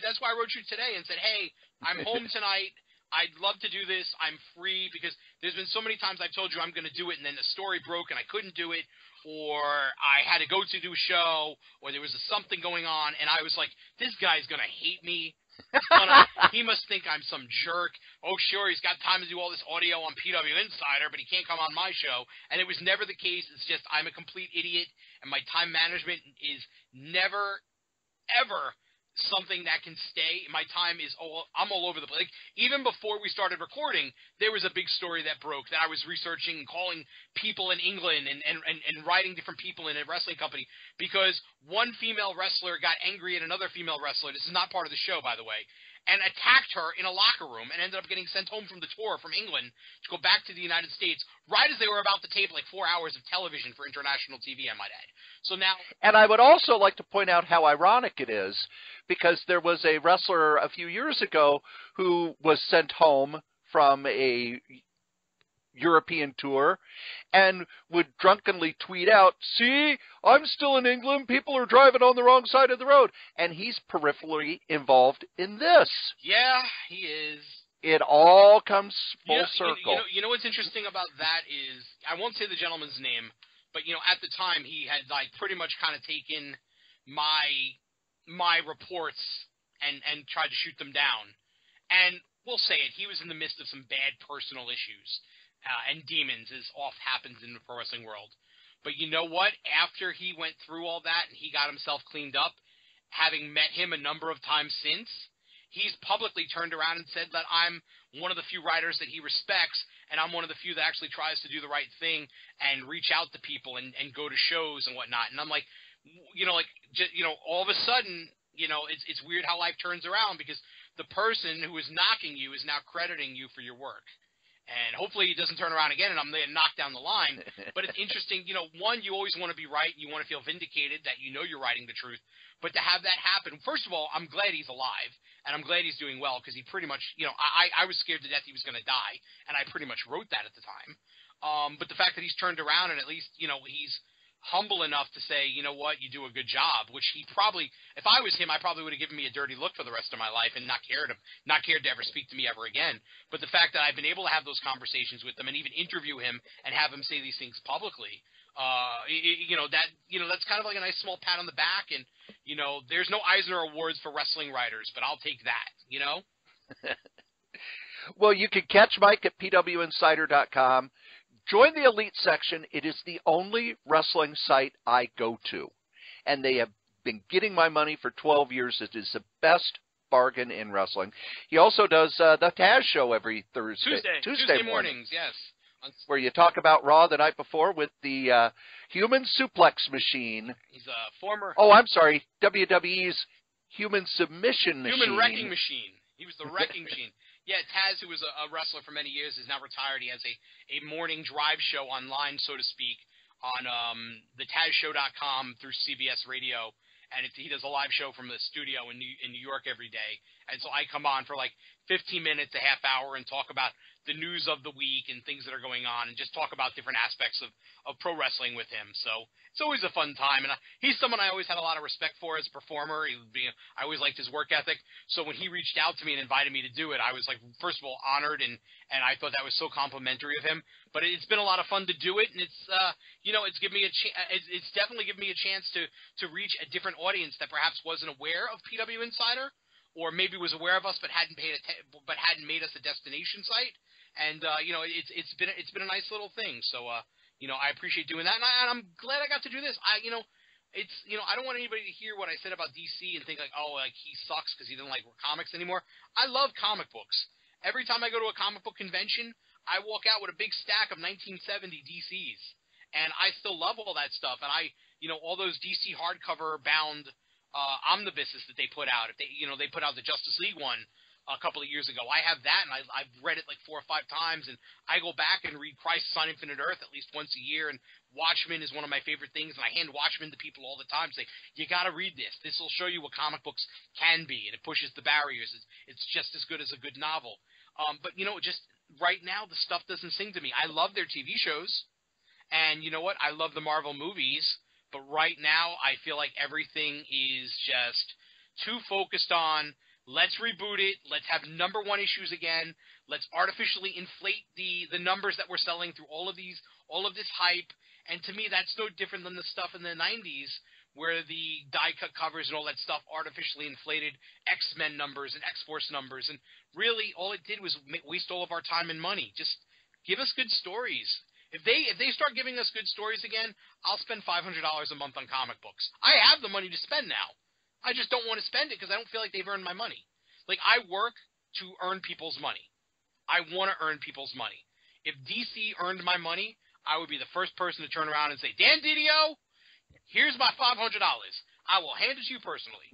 That's why I wrote you today and said, hey, I'm home tonight. I'd love to do this. I'm free, because there's been so many times I've told you I'm going to do it, and then the story broke and I couldn't do it, or I had to go to do a show, or there was something going on, and I was like, this guy's going to hate me. He must think I'm some jerk. Oh, sure, he's got time to do all this audio on PW Insider, but he can't come on my show. And it was never the case. It's just I'm a complete idiot, and my time management is never, ever something that can stay. My time is I'm all over the place. Like, even before we started recording, there was a big story that broke that I was researching and calling people in England and writing different people in a wrestling company because one female wrestler got angry at another female wrestler. This is not part of the show, by the way. And attacked her in a locker room and ended up getting sent home from the tour from England to go back to the United States right as they were about to tape like 4 hours of television for international TV, I might add. So now... And I would also like to point out how ironic it is, because there was a wrestler a few years ago who was sent home from a European tour and would drunkenly tweet out, see, I'm still in England, people are driving on the wrong side of the road, and he's peripherally involved in this. Yeah, he is. It all comes full circle. You know what's interesting about that is, I won't say the gentleman's name, but at the time he had like pretty much kind of taken my reports and tried to shoot them down. And we'll say it, he was in the midst of some bad personal issues. And demons, as oft happens in the pro wrestling world. But you know what? After he went through all that and he got himself cleaned up, having met him a number of times since, he's publicly turned around and said that I'm one of the few writers that he respects, and I'm one of the few that actually tries to do the right thing and reach out to people and go to shows and whatnot. And I'm like, all of a sudden, it's weird how life turns around, because the person who is knocking you is now crediting you for your work. And hopefully he doesn't turn around again and I'm there to knock down the line. But it's interesting, one, you always want to be right. You want to feel vindicated that you're writing the truth. But to have that happen, first of all, I'm glad he's alive. And I'm glad he's doing well, because he pretty much, I was scared to death he was going to die. And I pretty much wrote that at the time. But the fact that he's turned around and at least, he's humble enough to say, you know what, you do a good job, which he probably, if I was him, I probably would have given me a dirty look for the rest of my life and not cared to ever speak to me ever again. But the fact that I've been able to have those conversations with him and even interview him and have him say these things publicly, that's kind of like a nice small pat on the back. And, there's no Eisner Awards for wrestling writers, but I'll take that, Well, you can catch Mike at pwinsider.com. Join the Elite section. It is the only wrestling site I go to, and they have been getting my money for 12 years. It is the best bargain in wrestling. He also does the Taz show every Tuesday mornings, yes. Where you talk about Raw the night before with the Human Suplex Machine. He's a former... Oh, I'm sorry, WWE's Human Submission Machine. Human Wrecking Machine. He was the Wrecking Machine. Yeah, Taz, who was a wrestler for many years, is now retired. He has a morning drive show online, so to speak, on the TazShow.com through CBS Radio. And he does a live show from the studio in New York every day. And so I come on for like 15 minutes, a half hour, and talk about the news of the week and things that are going on, and just talk about different aspects of pro wrestling with him. So it's always a fun time. And he's someone I always had a lot of respect for as a performer. I always liked his work ethic. So when he reached out to me and invited me to do it, I was like, first of all, honored, and I thought that was so complimentary of him. But it's been a lot of fun to do it, and it's given me it's definitely given me a chance to reach a different audience that perhaps wasn't aware of PW Insider, or maybe was aware of us but hadn't made us a destination site. And it's been a nice little thing. So I appreciate doing that, and I'm glad I got to do this. I don't want anybody to hear what I said about DC and think like, oh, like he sucks because he doesn't like comics anymore. I love comic books. Every time I go to a comic book convention, I walk out with a big stack of 1970 DCs, and I still love all that stuff. And all those DC hardcover bound omnibuses that they put out. If they put out the Justice League one a couple of years ago. I have that, and I've read it like 4 or 5 times, and I go back and read Crisis on Infinite Earth at least once a year, and Watchmen is one of my favorite things, and I hand Watchmen to people all the time, say, you got to read this. This will show you what comic books can be, and it pushes the barriers. It's just as good as a good novel. But, just right now, the stuff doesn't sing to me. I love their TV shows, and you know what? I love the Marvel movies, but right now, I feel like everything is just too focused on, let's reboot it. Let's have number 1 issues again. Let's artificially inflate the numbers that we're selling through all of this hype. And to me, that's no different than the stuff in the 90s where the die-cut covers and all that stuff artificially inflated X-Men numbers and X-Force numbers. And really, all it did was waste all of our time and money. Just give us good stories. If they start giving us good stories again, I'll spend $500 a month on comic books. I have the money to spend now. I just don't want to spend it because I don't feel like they've earned my money. Like, I work to earn people's money. I want to earn people's money. If DC earned my money, I would be the first person to turn around and say, Dan Didio, here's my $500. I will hand it to you personally.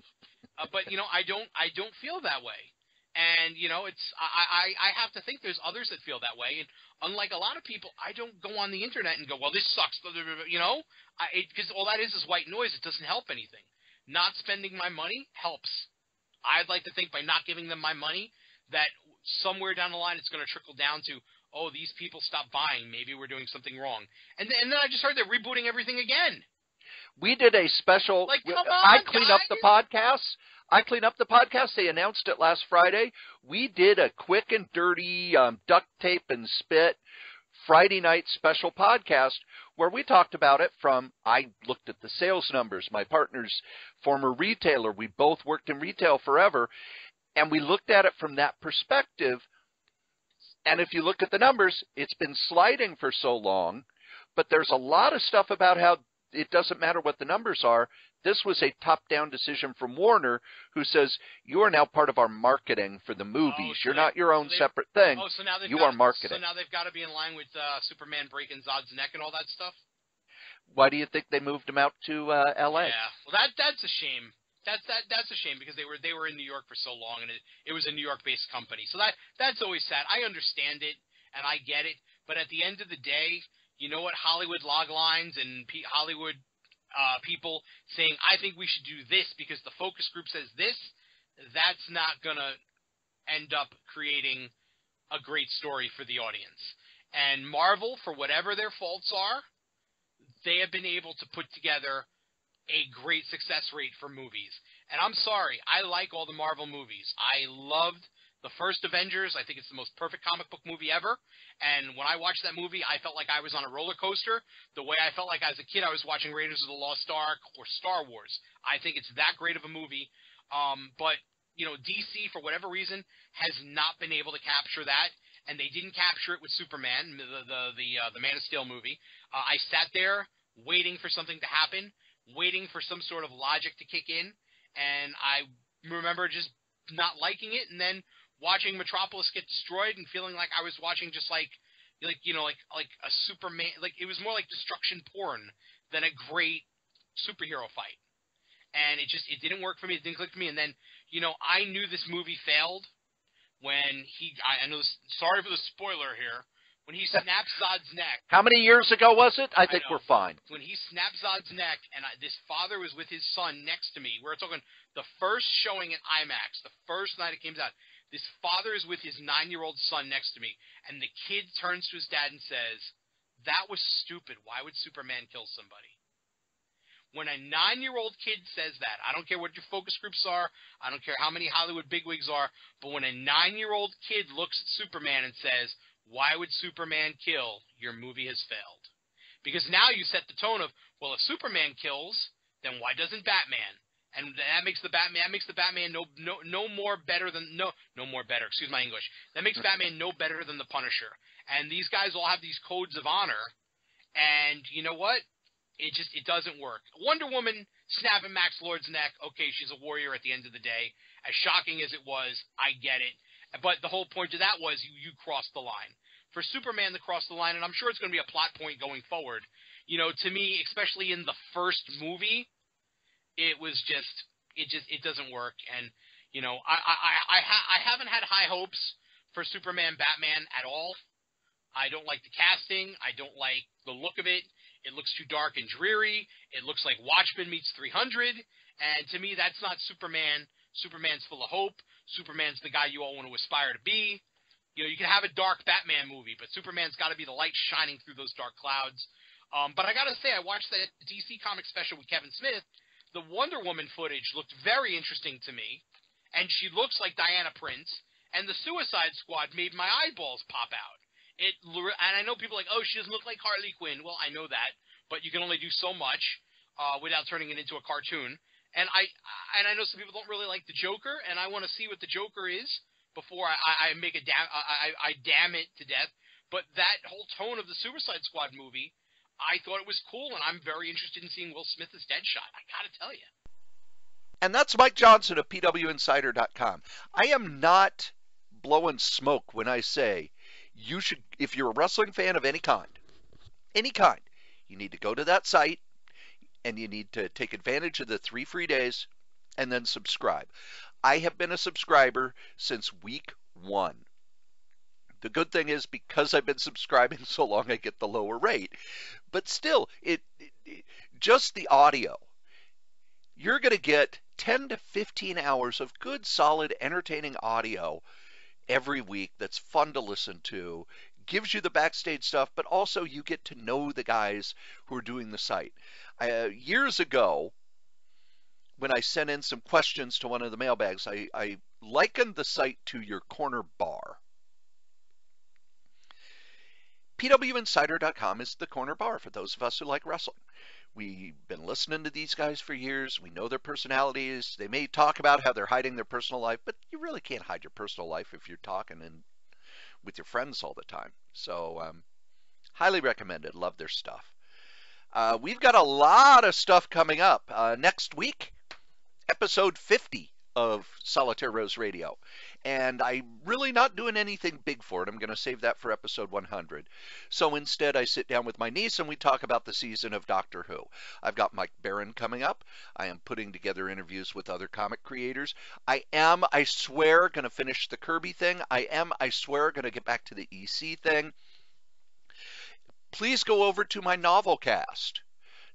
But I don't feel that way. And I have to think there's others that feel that way. And unlike a lot of people, I don't go on the internet and go, well, this sucks. Because all that is white noise. It doesn't help anything. Not spending my money helps. I'd like to think by not giving them my money that somewhere down the line it's going to trickle down to, oh, these people stopped buying. Maybe we're doing something wrong. And then I just heard they're rebooting everything again. We did a special. Like, come on, I clean up guys. the podcast. They announced it last Friday. We did a quick and dirty duct tape and spit Friday night special podcast where we talked about it from, I looked at the sales numbers, my partner's former retailer, we both worked in retail forever, and we looked at it from that perspective. And if you look at the numbers, it's been sliding for so long, but there's a lot of stuff about how it doesn't matter what the numbers are. This was a top-down decision from Warner, who says, you are now part of our marketing for the movies. You're not your own separate thing. So now you are marketing. So now they've got to be in line with Superman breaking Zod's neck and all that stuff? Why do you think they moved him out to L.A.? Yeah, well, that's a shame. That's a shame because they were in New York for so long, and it was a New York-based company. So that's always sad. I understand it, and I get it. But at the end of the day, you know what? Hollywood log lines and Hollywood people saying, I think we should do this because the focus group says this, that's not going to end up creating a great story for the audience. And Marvel, for whatever their faults are, they have been able to put together a great success rate for movies. And I'm sorry, I like all the Marvel movies. I loved the first Avengers. I think it's the most perfect comic book movie ever. And when I watched that movie, I felt like I was on a roller coaster. The way I felt like as a kid, I was watching Raiders of the Lost Ark or Star Wars. I think it's that great of a movie. But DC, for whatever reason, has not been able to capture that. And they didn't capture it with Superman, the Man of Steel movie. I sat there waiting for something to happen, waiting for some sort of logic to kick in. And I remember just not liking it. And then watching Metropolis get destroyed and feeling like I was watching just like a Superman, like it was more like destruction porn than a great superhero fight. And it didn't work for me. It didn't click for me. And then, I knew this movie failed when I know, sorry for the spoiler here, when he snaps Zod's neck. How many years ago was it? I think we're fine. When he snapped Zod's neck, and this father was with his son next to me. We're talking the first showing at IMAX, the first night it came out. This father is with his 9-year-old son next to me, and the kid turns to his dad and says, that was stupid. Why would Superman kill somebody? When a 9-year-old kid says that, I don't care what your focus groups are, I don't care how many Hollywood bigwigs are, but when a 9-year-old kid looks at Superman and says, why would Superman kill? Your movie has failed. Because now you set the tone of, well, if Superman kills, then why doesn't Batman? And that makes the Batman no more better. Excuse my English. That makes Batman no better than the Punisher. And these guys all have these codes of honor. And you know what? It doesn't work. Wonder Woman snapping Max Lord's neck. Okay, she's a warrior at the end of the day. As shocking as it was, I get it. But the whole point of that was you crossed the line. For Superman to cross the line, and I'm sure it's going to be a plot point going forward. To me, especially in the first movie, it doesn't work. And You know, I haven't had high hopes for Superman Batman at all. I don't like the casting. I don't like the look of it. It looks too dark and dreary. It looks like Watchmen meets 300. And to me, that's not Superman. Superman's full of hope. Superman's the guy you all want to aspire to be. You know, you can have a dark Batman movie, but Superman's got to be the light shining through those dark clouds. But I got to say, I watched that DC Comics special with Kevin Smith. The Wonder Woman footage looked very interesting to me, and she looks like Diana Prince. And the Suicide Squad made my eyeballs pop out. And I know people are like, oh, she doesn't look like Harley Quinn. Well, I know that, but you can only do so much without turning it into a cartoon. And I know some people don't really like the Joker, and I want to see what the Joker is before I make I damn it to death. But that whole tone of the Suicide Squad movie, I thought it was cool, and I'm very interested in seeing Will Smith as Deadshot. I gotta tell you. And that's Mike Johnson of PWInsider.com. I am not blowing smoke when I say you should, if you're a wrestling fan of any kind, you need to go to that site and you need to take advantage of the 3 free days and then subscribe. I have been a subscriber since week 1. The good thing is, because I've been subscribing so long, I get the lower rate. But still, just the audio. You're going to get 10 to 15 hours of good, solid, entertaining audio every week that's fun to listen to, gives you the backstage stuff, but also you get to know the guys who are doing the site. Years ago, when I sent in some questions to one of the mailbags, I likened the site to your corner bar. PWInsider.com is the corner bar for those of us who like wrestling. We've been listening to these guys for years. We know their personalities. They may talk about how they're hiding their personal life, but you really can't hide your personal life if you're talking with your friends all the time. So, highly recommended. Love their stuff. We've got a lot of stuff coming up. Next week, episode 50 of Solitaire Rose Radio. And I'm really not doing anything big for it. I'm going to save that for episode 100. So instead, I sit down with my niece and we talk about the season of Doctor Who. I've got Mike Barron coming up. I am putting together interviews with other comic creators. I swear, going to finish the Kirby thing. I swear, going to get back to the EC thing. Please go over to my novel cast,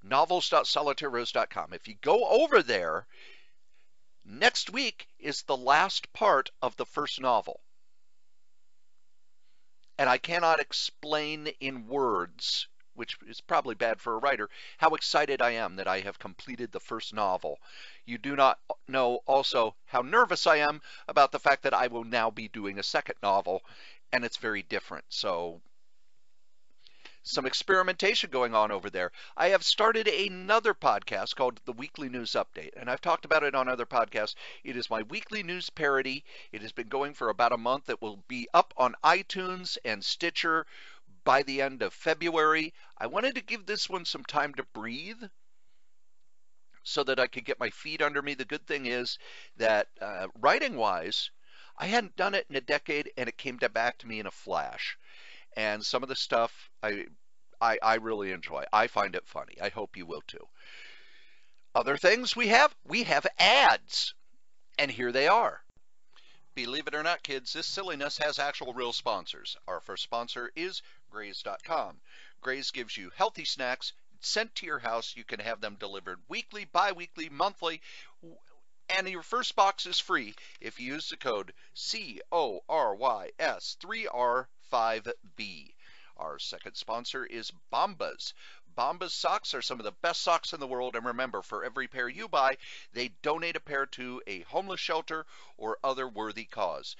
novels.solitairerose.com. If you go over there, next week is the last part of the first novel. And I cannot explain in words, which is probably bad for a writer, how excited I am that I have completed the first novel. You do not know also how nervous I am about the fact that I will now be doing a second novel, and it's very different. So, some experimentation going on over there. I have started another podcast called The Weekly News Update, and I've talked about it on other podcasts. It is my weekly news parody. It has been going for about a month. It will be up on iTunes and Stitcher by the end of February. I wanted to give this one some time to breathe so that I could get my feet under me. The good thing is that writing-wise, I hadn't done it in a decade, and it came back to me in a flash. And some of the stuff I really enjoy. I find it funny. I hope you will too. Other things we have ads. And here they are. Believe it or not, kids, this silliness has actual real sponsors. Our first sponsor is Graze.com. Graze gives you healthy snacks sent to your house. You can have them delivered weekly, bi-weekly, monthly, and your first box is free if you use the code CORYS3R5B. Our second sponsor is Bombas. Bombas socks are some of the best socks in the world, and remember, for every pair you buy, they donate a pair to a homeless shelter or other worthy cause.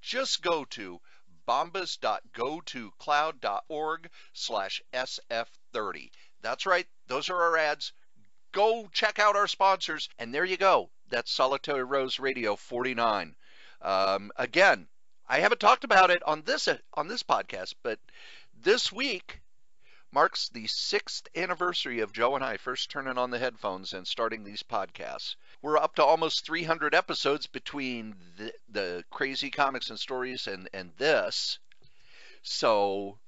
Just go to bombas.gotocloud.org/SF30. That's right, those are our ads. Go check out our sponsors, and there you go. That's Solitaire Rose Radio 49. Again, I haven't talked about it on this podcast, but this week marks the 6th anniversary of Joe and I first turning on the headphones and starting these podcasts. We're up to almost 300 episodes between the crazy comics and stories and this. So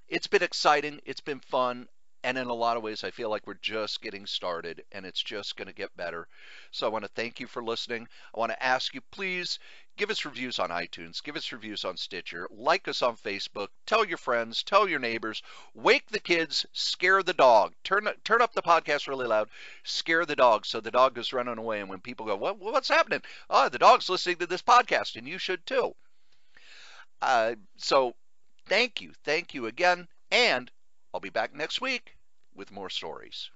it's been exciting. It's been fun. And in a lot of ways, I feel like we're just getting started and it's just going to get better. So I want to thank you for listening. I want to ask you, please give us reviews on iTunes, give us reviews on Stitcher, like us on Facebook, tell your friends, tell your neighbors, wake the kids, scare the dog, turn up the podcast really loud, scare the dog so the dog goes running away. And when people go, what's happening? Oh, the dog's listening to this podcast and you should too. So thank you again. And I'll be back next week with more stories.